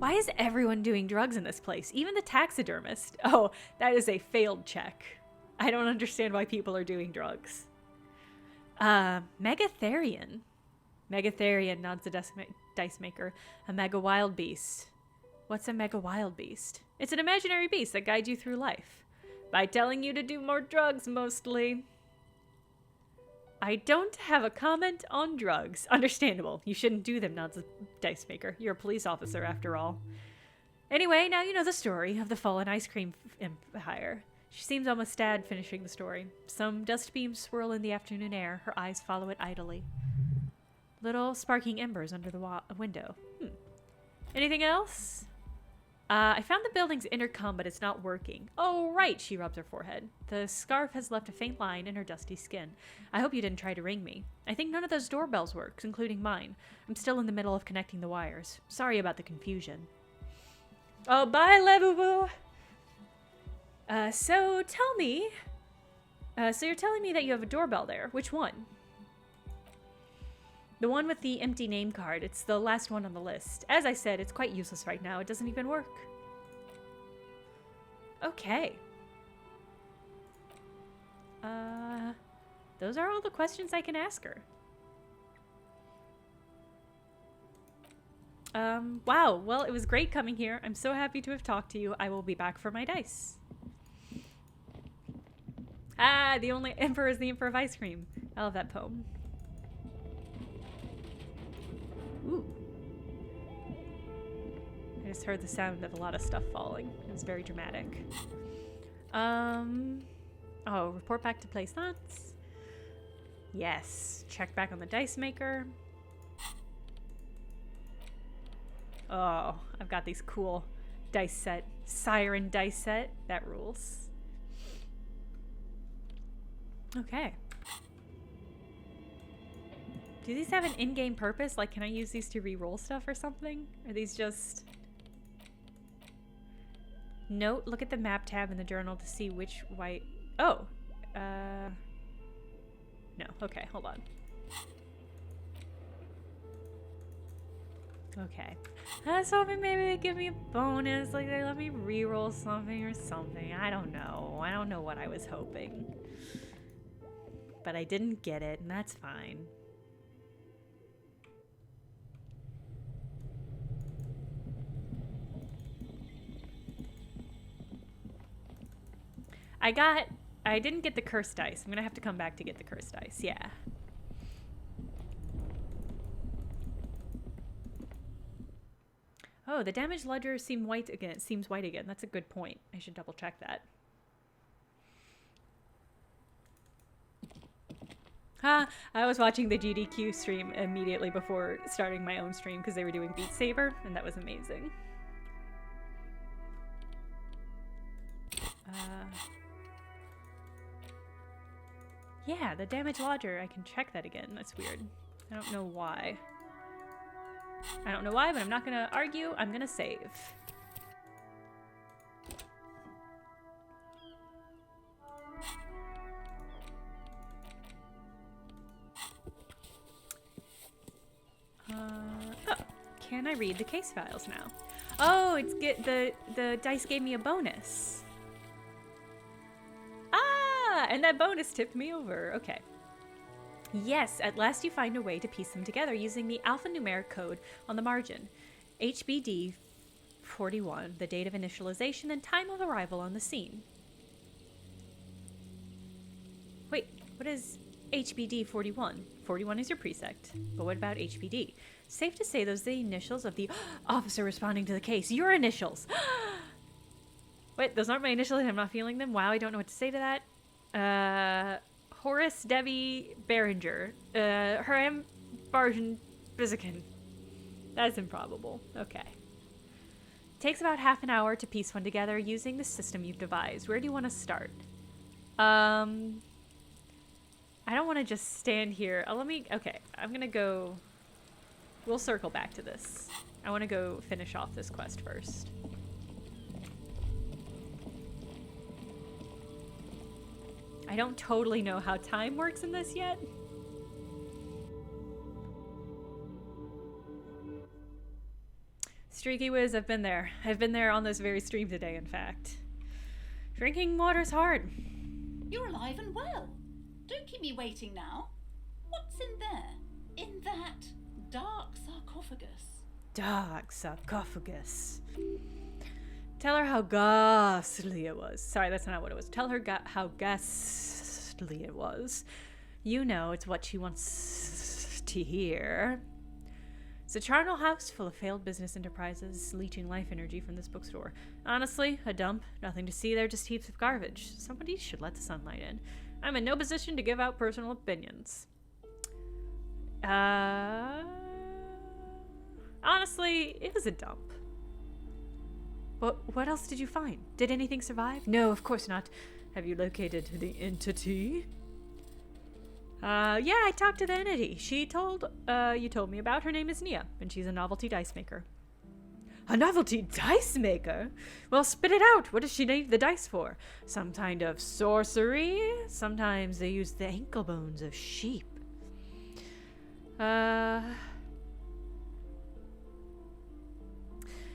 Why is everyone doing drugs in this place? Even the taxidermist. Oh, that is a failed check. I don't understand why people are doing drugs. Megatherian. Megatherian, nods the dice maker. A mega wild beast. What's a mega wild beast? It's an imaginary beast that guides you through life. By telling you to do more drugs, mostly. I don't have a comment on drugs. Understandable. You shouldn't do them, nods the dice maker. You're a police officer, after all. Anyway, now you know the story of the fallen ice cream empire. She seems almost sad finishing the story. Some dust beams swirl in the afternoon air. Her eyes follow it idly. Little sparking embers under the window. Anything else? I found the building's intercom, but it's not working. Oh, right, she rubs her forehead. The scarf has left a faint line in her dusty skin. I hope you didn't try to ring me. I think none of those doorbells work, including mine. I'm still in the middle of connecting the wires. Sorry about the confusion. Oh, bye, Levuvu! So tell me... so you're telling me that you have a doorbell there. Which one? The one with the empty name card. It's the last one on the list. As I said, it's quite useless right now. It doesn't even work. Okay. Those are all the questions I can ask her. Wow. Well, it was great coming here. I'm so happy to have talked to you. I will be back for my dice. Ah, the only emperor is the emperor of ice cream. I love that poem. Ooh. I just heard the sound of a lot of stuff falling. It was very dramatic. Oh, report back to Plaisance. Yes. Check back on the dice maker. Oh, I've got these cool dice set. Siren dice set. That rules. Okay. Do these have an in-game purpose? Like, can I use these to re-roll stuff or something? Are these just... Note, look at the map tab in the journal to see which white... Oh! No. Okay, hold on. Okay. I was hoping maybe they'd give me a bonus, like they let me re-roll something or something. I don't know. I don't know what I was hoping. But I didn't get it, and that's fine. I didn't get the cursed dice. I'm gonna have to come back to get the cursed dice. Yeah. Oh, the damage ledger seems white again. That's a good point. I should double check that. I was watching the GDQ stream immediately before starting my own stream because they were doing Beat Saber, and that was amazing. Yeah, the damage ledger. I can check that again. That's weird. I don't know why. I don't know why, but I'm not gonna argue. I'm gonna save. Oh, can I read the case files now? Oh, it's the dice gave me a bonus. Ah, and that bonus tipped me over. Okay. Yes, at last you find a way to piece them together using the alphanumeric code on the margin. HBD 41, the date of initialization and time of arrival on the scene. Wait, what is HBD 41? 41 is your prefect, but what about HBD? Safe to say those are the initials of the officer responding to the case. Your initials! Wait, those aren't my initials and I'm not feeling them? Wow, I don't know what to say to that. Horace Debbie Behringer. Hiram Barjan Bizikin. That is improbable. Okay. Takes about half an hour to piece one together using the system you've devised. Where do you want to start? I don't want to just stand here. Okay, I'm going to go... We'll circle back to this. I want to go finish off this quest first. I don't totally know how time works in this yet. Streaky Wiz, I've been there. I've been there on this very stream today, in fact. Drinking water's hard. You're alive and well. Don't keep me waiting now. What's in there? In that dark sarcophagus? Dark sarcophagus. Tell her how ghastly it was. Sorry, that's not what it was. Tell her how ghastly it was. You know, it's what she wants to hear. It's a charnel house full of failed business enterprises leeching life energy from this bookstore. Honestly, a dump. Nothing to see there, just heaps of garbage. Somebody should let the sunlight in. I'm in no position to give out personal opinions. Honestly, it was a dump. What else did you find? Did anything survive? No, of course not. Have you located the entity? Yeah, I talked to the entity. You told me about. Her name is Nia, and she's a novelty dice maker. A novelty dice maker? Well, spit it out. What does she need the dice for? Some kind of sorcery? Sometimes they use the ankle bones of sheep.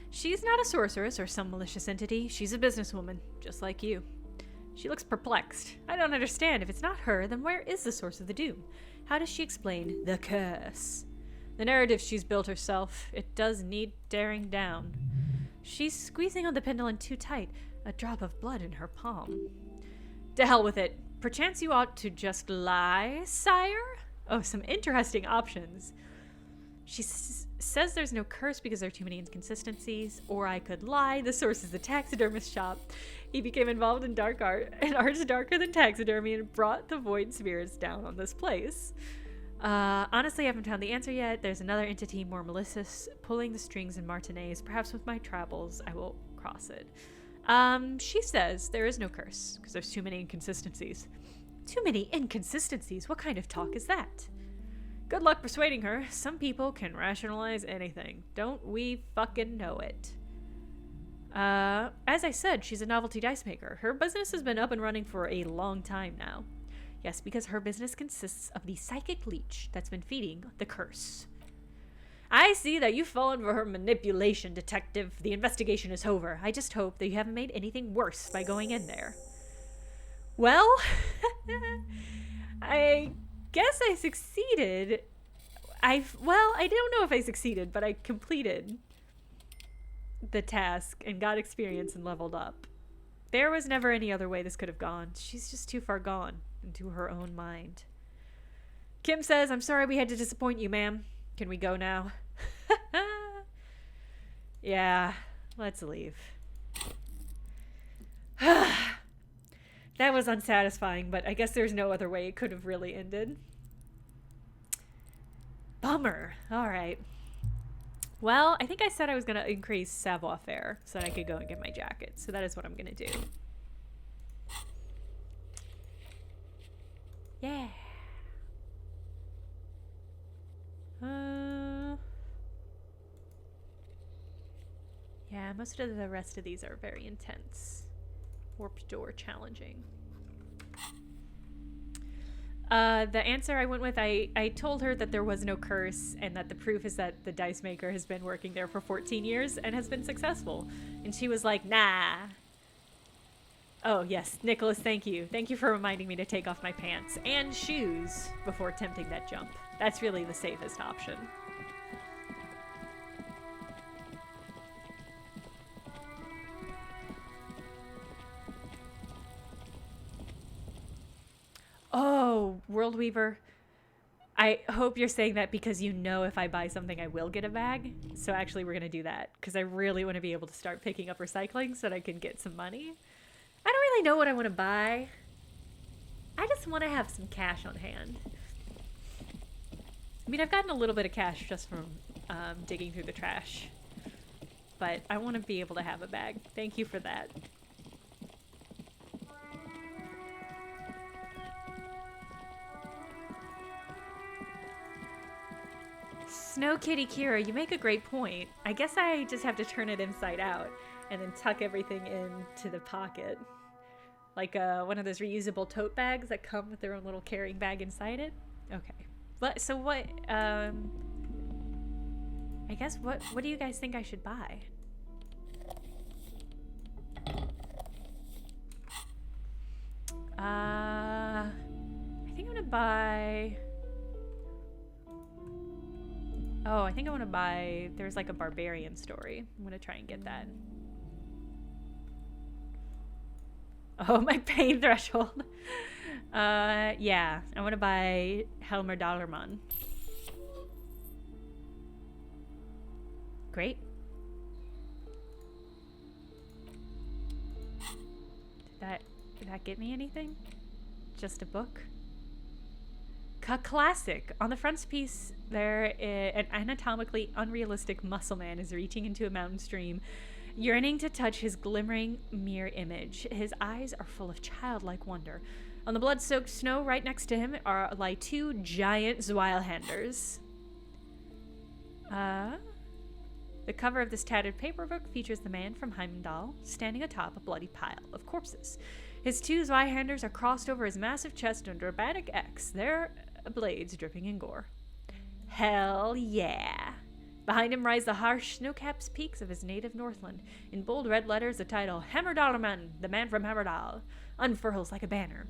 She's not a sorceress or some malicious entity. She's a businesswoman, just like you. She looks perplexed. I don't understand. If it's not her, then where is the source of the doom? How does she explain the curse? The narrative she's built herself, it does need tearing down. She's squeezing on the pendulum too tight, a drop of blood in her palm. To hell with it. Perchance you ought to just lie, sire? Oh, some interesting options. She says there's no curse because there are too many inconsistencies, or I could lie, the source is the taxidermist shop. He became involved in dark art, and arts darker than taxidermy, and brought the void spirits down on this place. Honestly, I haven't found the answer yet. There's another entity more malicious, pulling the strings in Martinez. Perhaps with my travels, I will cross it. She says there is no curse, because there's too many inconsistencies. Too many inconsistencies? What kind of talk is that? Good luck persuading her. Some people can rationalize anything. Don't we fucking know it? As I said, she's a novelty dice maker. Her business has been up and running for a long time now. Yes, because her business consists of the psychic leech that's been feeding the curse. I see that you've fallen for her manipulation, detective. The investigation is over. I just hope that you haven't made anything worse by going in there. Well, I guess I succeeded. I don't know if I succeeded, but I completed the task and got experience and leveled up. There was never any other way this could have gone. She's just too far gone into her own mind. Kim says, I'm sorry we had to disappoint you, ma'am. Can we go now? Yeah, let's leave. That was unsatisfying, but I guess there's no other way it could have really ended. Bummer. All right. Well, I think I said I was going to increase savoir-faire so that I could go and get my jacket. So that is what I'm going to do. Yeah. Yeah, most of the rest of these are very intense. Warped door challenging. The answer I went with, I told her that there was no curse and that the proof is that the dice maker has been working there for 14 years and has been successful. And she was like, nah. Oh, yes, Nicholas, thank you. Thank you for reminding me to take off my pants and shoes before attempting that jump. That's really the safest option. Oh, World Weaver. I hope you're saying that because you know if I buy something, I will get a bag. So actually, we're going to do that because I really want to be able to start picking up recycling so that I can get some money. I don't really know what I want to buy. I just want to have some cash on hand. I mean, I've gotten a little bit of cash just from digging through the trash. But I want to be able to have a bag. Thank you for that. Snow Kitty Kira, you make a great point. I guess I just have to turn it inside out and then tuck everything into the pocket. Like one of those reusable tote bags that come with their own little carrying bag inside it. Okay. But so what, I guess what do you guys think I should buy? I think I'm gonna buy... Oh, I think I want to buy... There's like a barbarian story. I'm going to try and get that. Oh, my pain threshold. Yeah. I want to buy Helmer Dollarman. Great. Did that get me anything? Just a book? Classic. On the frontispiece, an anatomically unrealistic muscle man is reaching into a mountain stream, yearning to touch his glimmering mirror image. His eyes are full of childlike wonder. On the blood-soaked snow right next to him lie two giant Zweilhanders. The cover of this tattered paperbook features the man from Heimdall standing atop a bloody pile of corpses. His two Zweihanders are crossed over his massive chest in a dramatic X, their blades dripping in gore. Hell yeah! Behind him rise the harsh, snow-capped peaks of his native Northland. In bold red letters, the title, Hammerdallerman, the man from Hammerdal, unfurls like a banner.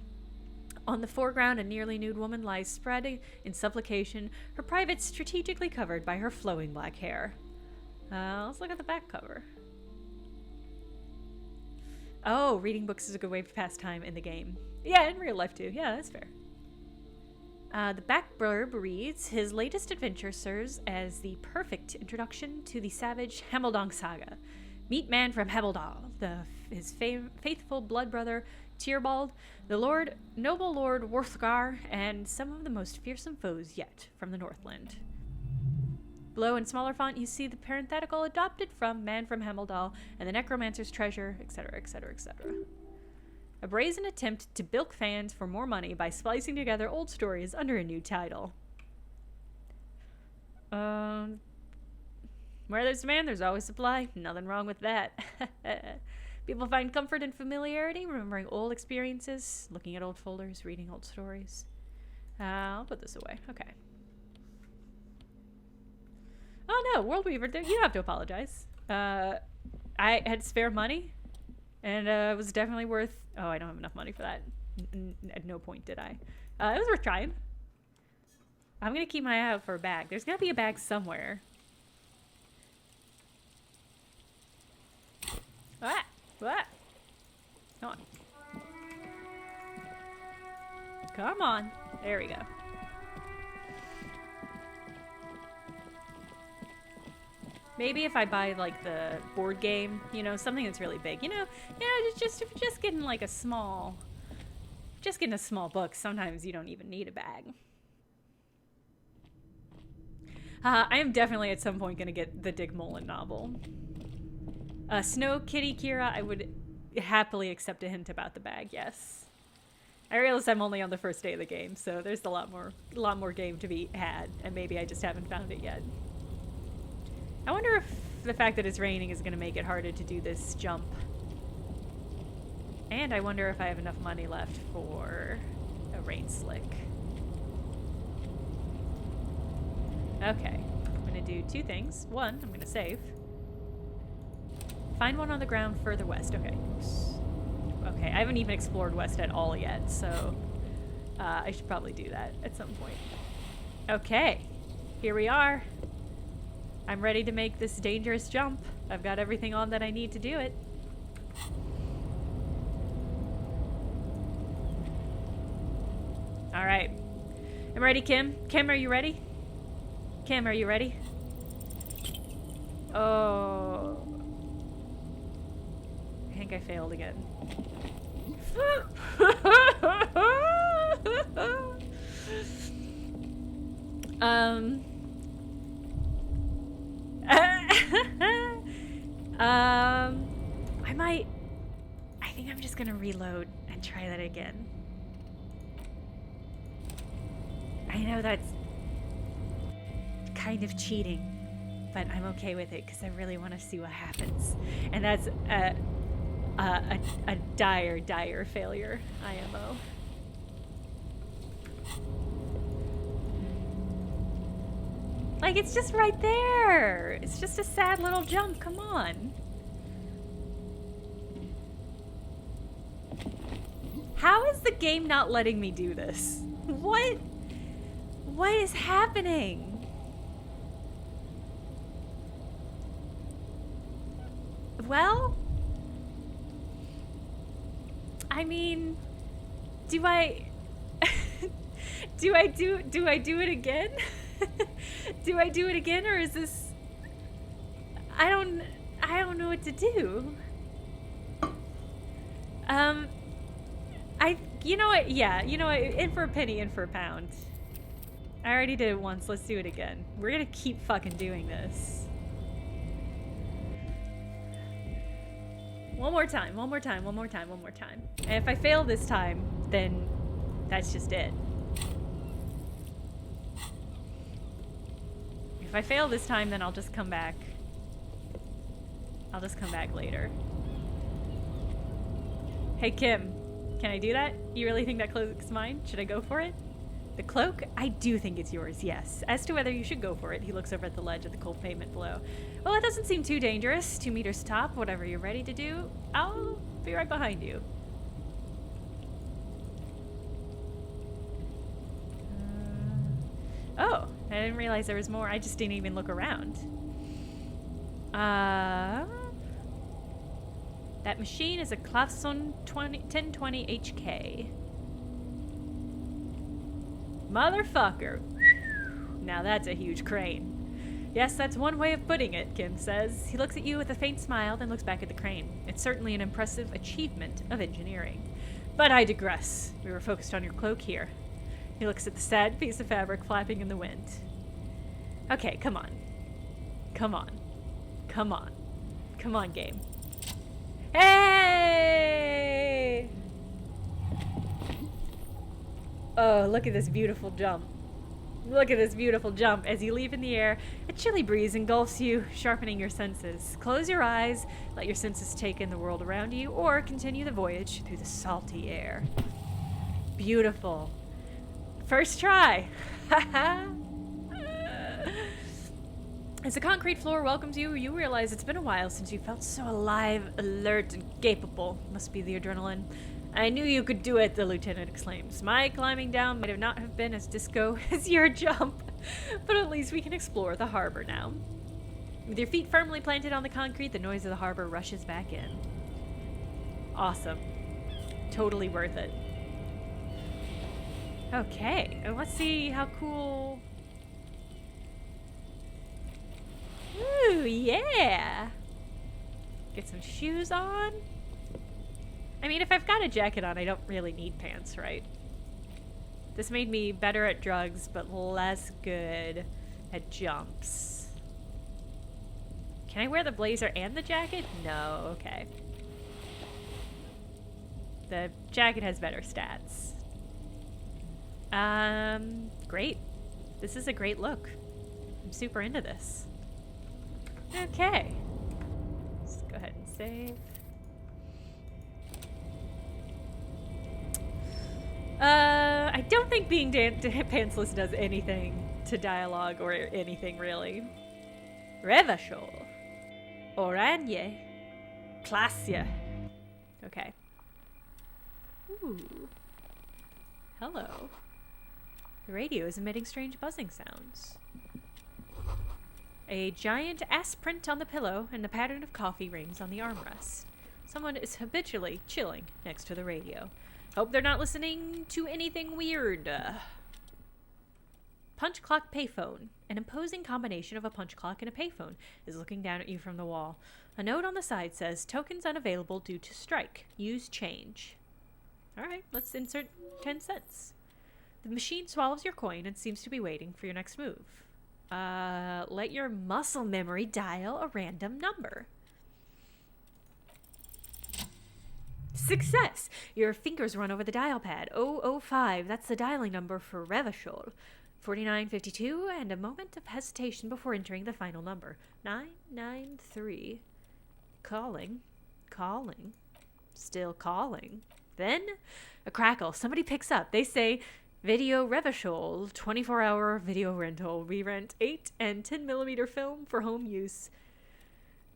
On the foreground, a nearly nude woman lies spread in supplication, her privates strategically covered by her flowing black hair. Let's look at the back cover. Oh, reading books is a good way to pass time in the game. Yeah, in real life too. Yeah, that's fair. The back blurb reads, his latest adventure serves as the perfect introduction to the savage Hameldong saga. Meet man from Hameldal, his faithful blood brother Tierbald, the noble Lord Worthgar, and some of the most fearsome foes yet from the Northland. Below in smaller font, you see the parenthetical adopted from Man from Hameldal and the Necromancer's Treasure, etc., etc., etc. A brazen attempt to bilk fans for more money by splicing together old stories under a new title. Where there's demand, there's always supply. Nothing wrong with that. People find comfort in familiarity, remembering old experiences, looking at old folders, reading old stories. I'll put this away. Okay. Oh no, World Weaver, you don't have to apologize. I had spare money, and it was definitely worth... Oh, I don't have enough money for that. At no point did I. It was worth trying. I'm gonna keep my eye out for a bag. There's gotta be a bag somewhere. What? What? Come on. Come on. There we go. Maybe if I buy, like, the board game, you know, something that's really big, you know, if you're just getting, like, a small book, sometimes you don't even need a bag. I am definitely at some point going to get the Dick Mullen novel. Snow Kitty Kira, I would happily accept a hint about the bag, yes. I realize I'm only on the first day of the game, so there's a lot more game to be had, and maybe I just haven't found it yet. I wonder if the fact that it's raining is going to make it harder to do this jump. And I wonder if I have enough money left for a rain slick. Okay, I'm going to do two things. One, I'm going to save. Find one on the ground further west. Okay. Okay, I haven't even explored west at all yet, so I should probably do that at some point. Okay, here we are. I'm ready to make this dangerous jump. I've got everything on that I need to do it. All right. I'm ready, Kim. Kim, are you ready? Kim, are you ready? Oh. I think I failed again. I think I'm just gonna reload and try that again. I know that's kind of cheating, but I'm okay with it because I really want to see what happens. And that's a dire failure, IMO. Like, it's just right there. It's just a sad little jump. Come on. How is the game not letting me do this? What is happening? Well, I mean, do I do it again? Do I do it again, or is this... I don't know what to do. You know what? Yeah, you know what? In for a penny, in for a pound. I already did it once. Let's do it again. We're gonna keep fucking doing this. One more time, one more time, one more time, one more time. And if I fail this time, then that's just it. If I fail this time, then I'll just come back. I'll just come back later. Hey, Kim. Can I do that? You really think that cloak's mine? Should I go for it? The cloak? I do think it's yours, yes. As to whether you should go for it, he looks over at the ledge of the cold pavement below. Well, it doesn't seem too dangerous. 2 meters top, whatever you're ready to do. I'll be right behind you. Oh, I didn't realize there was more. I just didn't even look around. That machine is a Klaffson 1020 HK. Motherfucker. Now that's a huge crane. Yes, that's one way of putting it, Kim says. He looks at you with a faint smile, then looks back at the crane. It's certainly an impressive achievement of engineering. But I digress. We were focused on your cloak here. He looks at the sad piece of fabric flapping in the wind. Okay, come on. Come on. Come on. Come on, game. Hey! Oh, look at this beautiful jump. Look at this beautiful jump. As you leap in the air, a chilly breeze engulfs you, sharpening your senses. Close your eyes, let your senses take in the world around you, or continue the voyage through the salty air. Beautiful. First try. As the concrete floor welcomes you, you realize it's been a while since you felt so alive, alert, and capable. Must be the adrenaline. I knew you could do it, the lieutenant exclaims. My climbing down might not have been as disco as your jump, but at least we can explore the harbor now. With your feet firmly planted on the concrete, the noise of the harbor rushes back in. Awesome. Totally worth it. Okay, and let's see how cool... Ooh, yeah! Get some shoes on. I mean, if I've got a jacket on, I don't really need pants, right? This made me better at drugs, but less good at jumps. Can I wear the blazer and the jacket? No, okay. The jacket has better stats. Great. This is a great look. I'm super into this. Okay. Let's go ahead and save. I don't think being pantsless does anything to dialogue or anything really. Revachol. Oranje. Klasje. Okay. Ooh. Hello. The radio is emitting strange buzzing sounds. A giant ass print on the pillow and a pattern of coffee rings on the armrest. Someone is habitually chilling next to the radio. Hope they're not listening to anything weird. Punch clock payphone. An imposing combination of a punch clock and a payphone is looking down at you from the wall. A note on the side says, tokens unavailable due to strike. Use change. Alright, let's insert 10 cents. The machine swallows your coin and seems to be waiting for your next move. Let your muscle memory dial a random number. Success! Your fingers run over the dial pad. 005, that's the dialing number for Revachol. 4952, and a moment of hesitation before entering the final number. 993. Calling. Calling. Still calling. Then, a crackle. Somebody picks up. They say, Video Revachol, 24-hour video rental. We rent 8 and 10mm film for home use.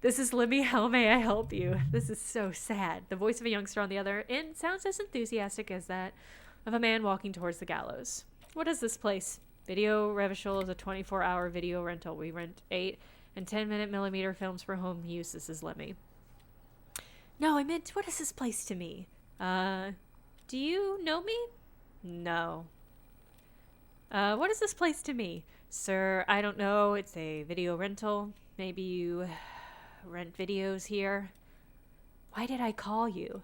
This is Libby. How may I help you? This is so sad. The voice of a youngster on the other end sounds as enthusiastic as that of a man walking towards the gallows. What is this place? Video Revachol is a 24-hour video rental. We rent 8 and 10mm films for home use. This is Lemmy. No, I meant, what is this place to me? Do you know me? No. What is this place to me? Sir, I don't know. It's a video rental. Maybe you rent videos here. Why did I call you?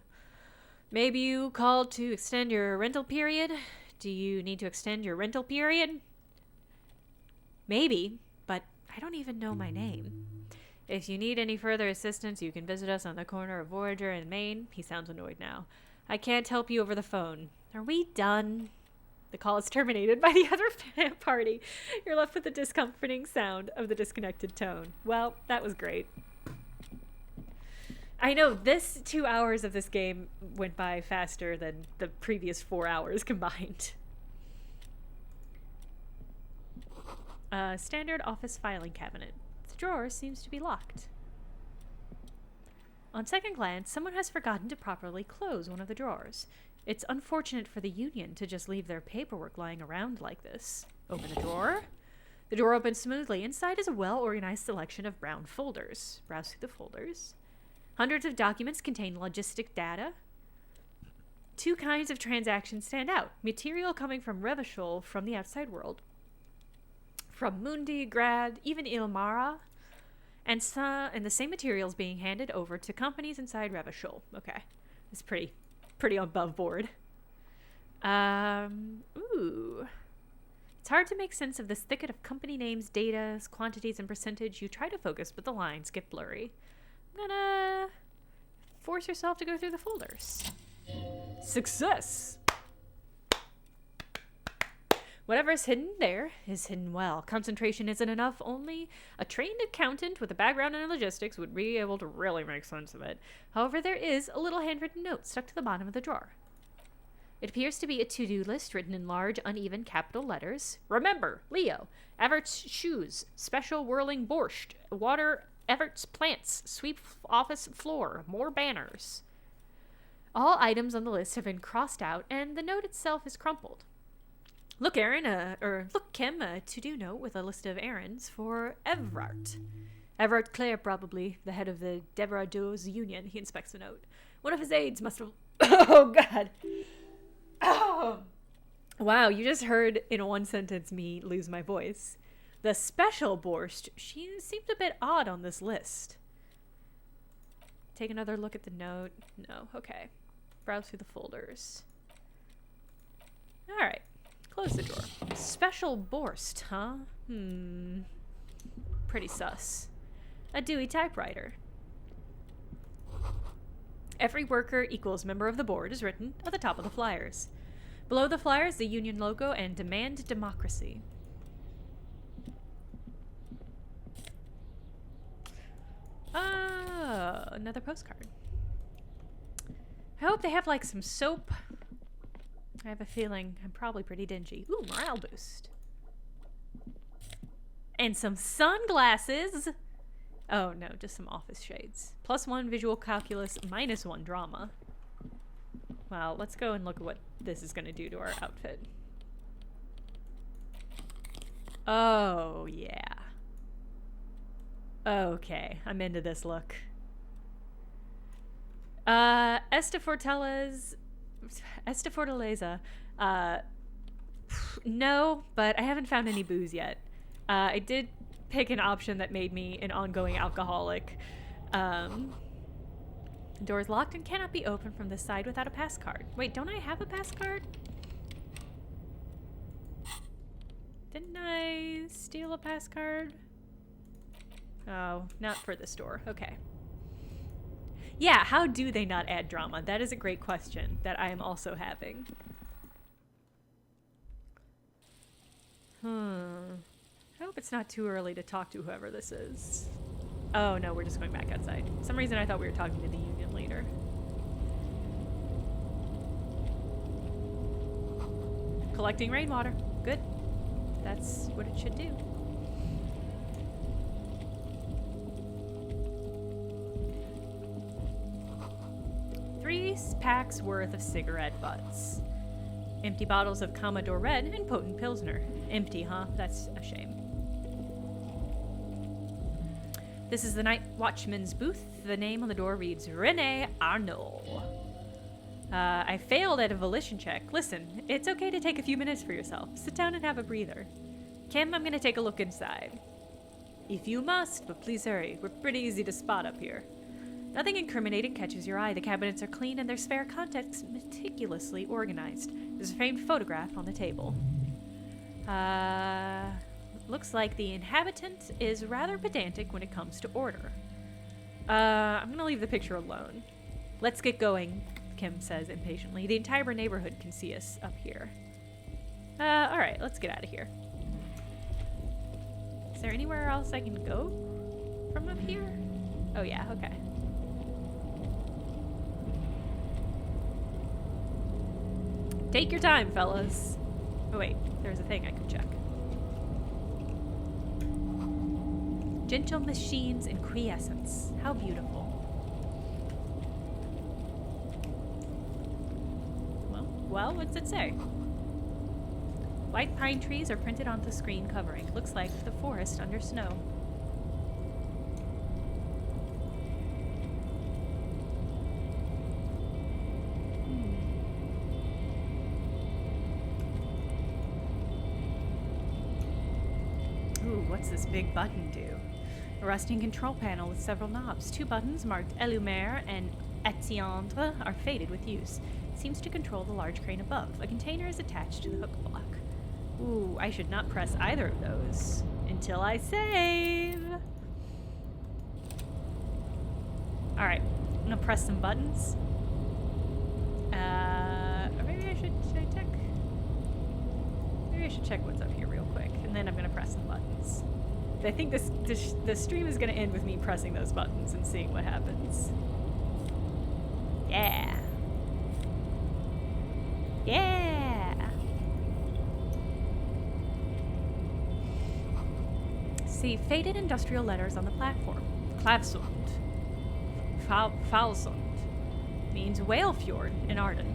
Maybe you called to extend your rental period? Do you need to extend your rental period? Maybe, but I don't even know my name. If you need any further assistance, you can visit us on the corner of Voyager and Main. He sounds annoyed now. I can't help you over the phone. Are we done? The call is terminated by the other party. You're left with the discomforting sound of the disconnected tone. Well, that was great. I know this 2 hours of this game went by faster than the previous 4 hours combined. Standard office filing cabinet. The drawer seems to be locked. On second glance, someone has forgotten to properly close one of the drawers. It's unfortunate for the Union to just leave their paperwork lying around like this. Open the drawer. The door opens smoothly. Inside is a well-organized selection of brown folders. Browse through the folders. Hundreds of documents contain logistic data. 2 kinds of transactions stand out. Material coming from Revachol from the outside world. From Mundi, Grad, even Ilmara. And the same materials being handed over to companies inside Revachol. Okay. It's pretty above board. Ooh. It's hard to make sense of this thicket of company names, data, quantities, and percentage. You try to focus, but the lines get blurry. I'm gonna force yourself to go through the folders. Success! Whatever is hidden there is hidden well. Concentration isn't enough. Only a trained accountant with a background in logistics would be able to really make sense of it. However, there is a little handwritten note stuck to the bottom of the drawer. It appears to be a to-do list written in large, uneven capital letters. Remember, Leo, Evert's shoes, special whirling borscht, water Evert's plants, sweep office floor, more banners. All items on the list have been crossed out, and the note itself is crumpled. Look, Kim, a to-do note with a list of errands for Everard. Everard Clare, probably, the head of the Debrados Union. He inspects the note. One of his aides must have... Oh, God. Oh. Wow, you just heard in one sentence me lose my voice. The special borscht, she seemed a bit odd on this list. Take another look at the note. No, okay. Browse through the folders. All right. Close the drawer. Special borscht, huh? Pretty sus. A Dewey typewriter. Every worker equals member of the board is written at the top of the flyers. Below the flyers, the Union logo and demand democracy. Another postcard. I hope they have like some soap. I have a feeling I'm probably pretty dingy. Ooh, morale boost. And some sunglasses. Oh, no, just some office shades. +1 visual calculus, -1 drama. Well, let's go and look at what this is going to do to our outfit. Oh, yeah. Okay, I'm into this look. Estafortaleza. No, but I haven't found any booze yet. I did pick an option that made me an ongoing alcoholic. The door is locked and cannot be opened from this side without a pass card. Wait, don't I have a pass card? Didn't I steal a pass card? Oh, not for this door. Okay. Yeah, how do they not add drama? That is a great question that I am also having. I hope it's not too early to talk to whoever this is. Oh, no, we're just going back outside. For some reason I thought we were talking to the Union leader. Collecting rainwater. Good. That's what it should do. Three packs worth of cigarette butts. Empty bottles of Commodore Red and potent Pilsner. Empty, huh? That's a shame. This is the night watchman's booth. The name on the door reads René Arnault. I failed at a volition check. Listen, it's okay to take a few minutes for yourself. Sit down and have a breather. Kim, I'm gonna take a look inside. If you must, but please hurry. We're pretty easy to spot up here. Nothing incriminating catches your eye. The cabinets are clean and their spare contents meticulously organized. There's a framed photograph on the table. Looks like the inhabitant is rather pedantic when it comes to order. I'm gonna leave the picture alone. Let's get going, Kim says impatiently. The entire neighborhood can see us up here. Alright, let's get out of here. Is there anywhere else I can go from up here? Oh yeah, okay. Take your time, fellas. Oh wait, there's a thing I could check. Gentle machines in quiescence. How beautiful. Well, what's it say? White pine trees are printed onto the screen covering. Looks like the forest under snow. Ooh, what's this big button do? A rusting control panel with several knobs. 2 buttons marked Elumer and Etiendre are faded with use. It seems to control the large crane above. A container is attached to the hook block. Ooh, I should not press either of those until I save. Alright, I'm gonna press some buttons. Or maybe should I check? Maybe I should check what's up here real quick, and then I'm gonna press some buttons. I think the stream is gonna end with me pressing those buttons and seeing what happens. Yeah. Yeah. See faded industrial letters on the platform. Klavsund. Falsund means whale fjord in Arden.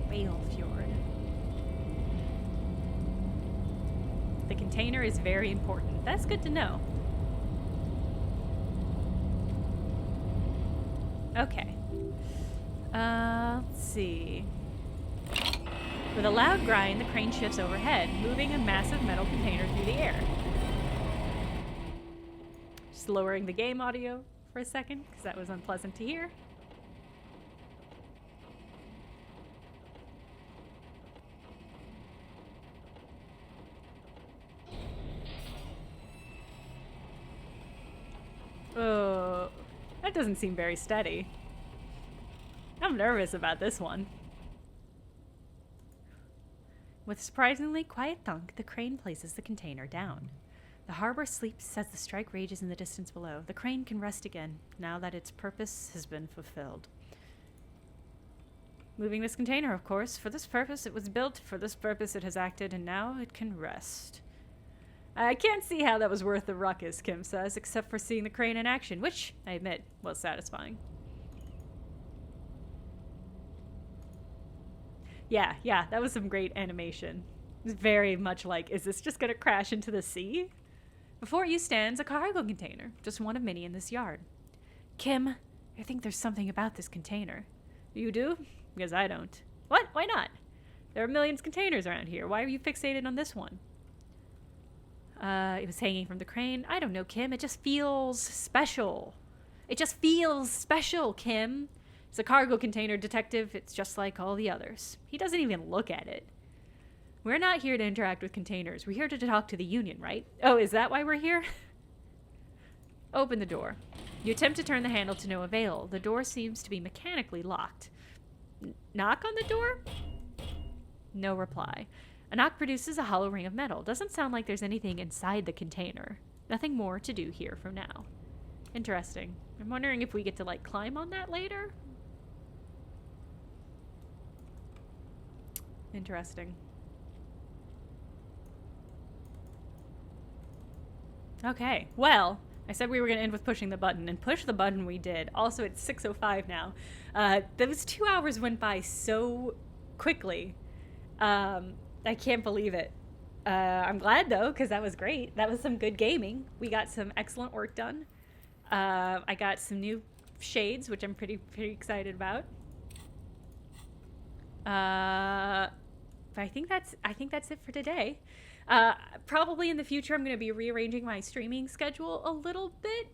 Whale fjord. The container is very important. That's good to know. Okay. Let's see. With a loud grind, the crane shifts overhead, moving a massive metal container through the air. Just lowering the game audio for a second, because that was unpleasant to hear. Oh, that doesn't seem very steady. I'm nervous about this one. With a surprisingly quiet thunk, the crane places the container down. The harbor sleeps as the strike rages in the distance below. The crane can rest again, now that its purpose has been fulfilled. Moving this container, of course. For this purpose it was built, for this purpose it has acted, and now it can rest. I can't see how that was worth the ruckus, Kim says, except for seeing the crane in action, which, I admit, was satisfying. Yeah, that was some great animation. It was very much like, is this just gonna crash into the sea? Before you stands a cargo container, just one of many in this yard. Kim, I think there's something about this container. You do? Because I don't. What? Why not? There are millions of containers around here. Why are you fixated on this one? It was hanging from the crane. I don't know, Kim. It just feels special. It just feels special, Kim. It's a cargo container, detective. It's just like all the others. He doesn't even look at it. We're not here to interact with containers. We're here to talk to the union, right? Oh, is that why we're here? Open the door. You attempt to turn the handle to no avail. The door seems to be mechanically locked. Knock on the door? No reply. A knock produces a hollow ring of metal. Doesn't sound like there's anything inside the container. Nothing more to do here for now. Interesting. I'm wondering if we get to, like, climb on that later? Interesting. Okay, well, I said we were going to end with pushing the button, and push the button we did. Also, it's 6:05 now. Those 2 hours went by so quickly. I can't believe it. I'm glad, though, because that was great. That was some good gaming. We got some excellent work done. I got some new shades, which I'm pretty excited about. But I think that's it for today. Probably in the future, I'm going to be rearranging my streaming schedule a little bit.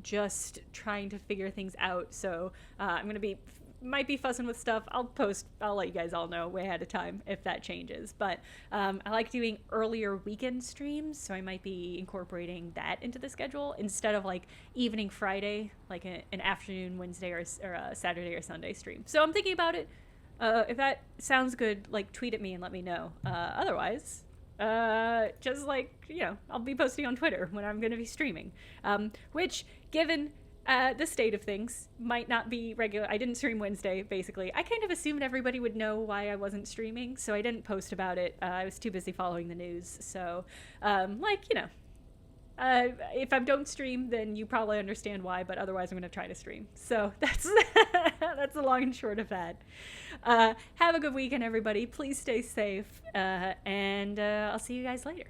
Just trying to figure things out. So I'm going to be might be fussing with stuff. I'll let you guys all know way ahead of time if that changes. But I like doing earlier weekend streams, so I might be incorporating that into the schedule instead of like evening Friday, like an afternoon Wednesday or a Saturday or Sunday stream. So I'm thinking about it. If that sounds good, like tweet at me and let me know. Otherwise, just like, I'll be posting on Twitter when I'm going to be streaming, which, given the state of things, might not be regular. I didn't stream Wednesday, basically. I kind of assumed everybody would know why I wasn't streaming, so I didn't post about it. I was too busy following the news. So, if I don't stream, then you probably understand why, but otherwise I'm going to try to stream. So that's that's the long and short of that. Have a good weekend, everybody. Please stay safe, and I'll see you guys later.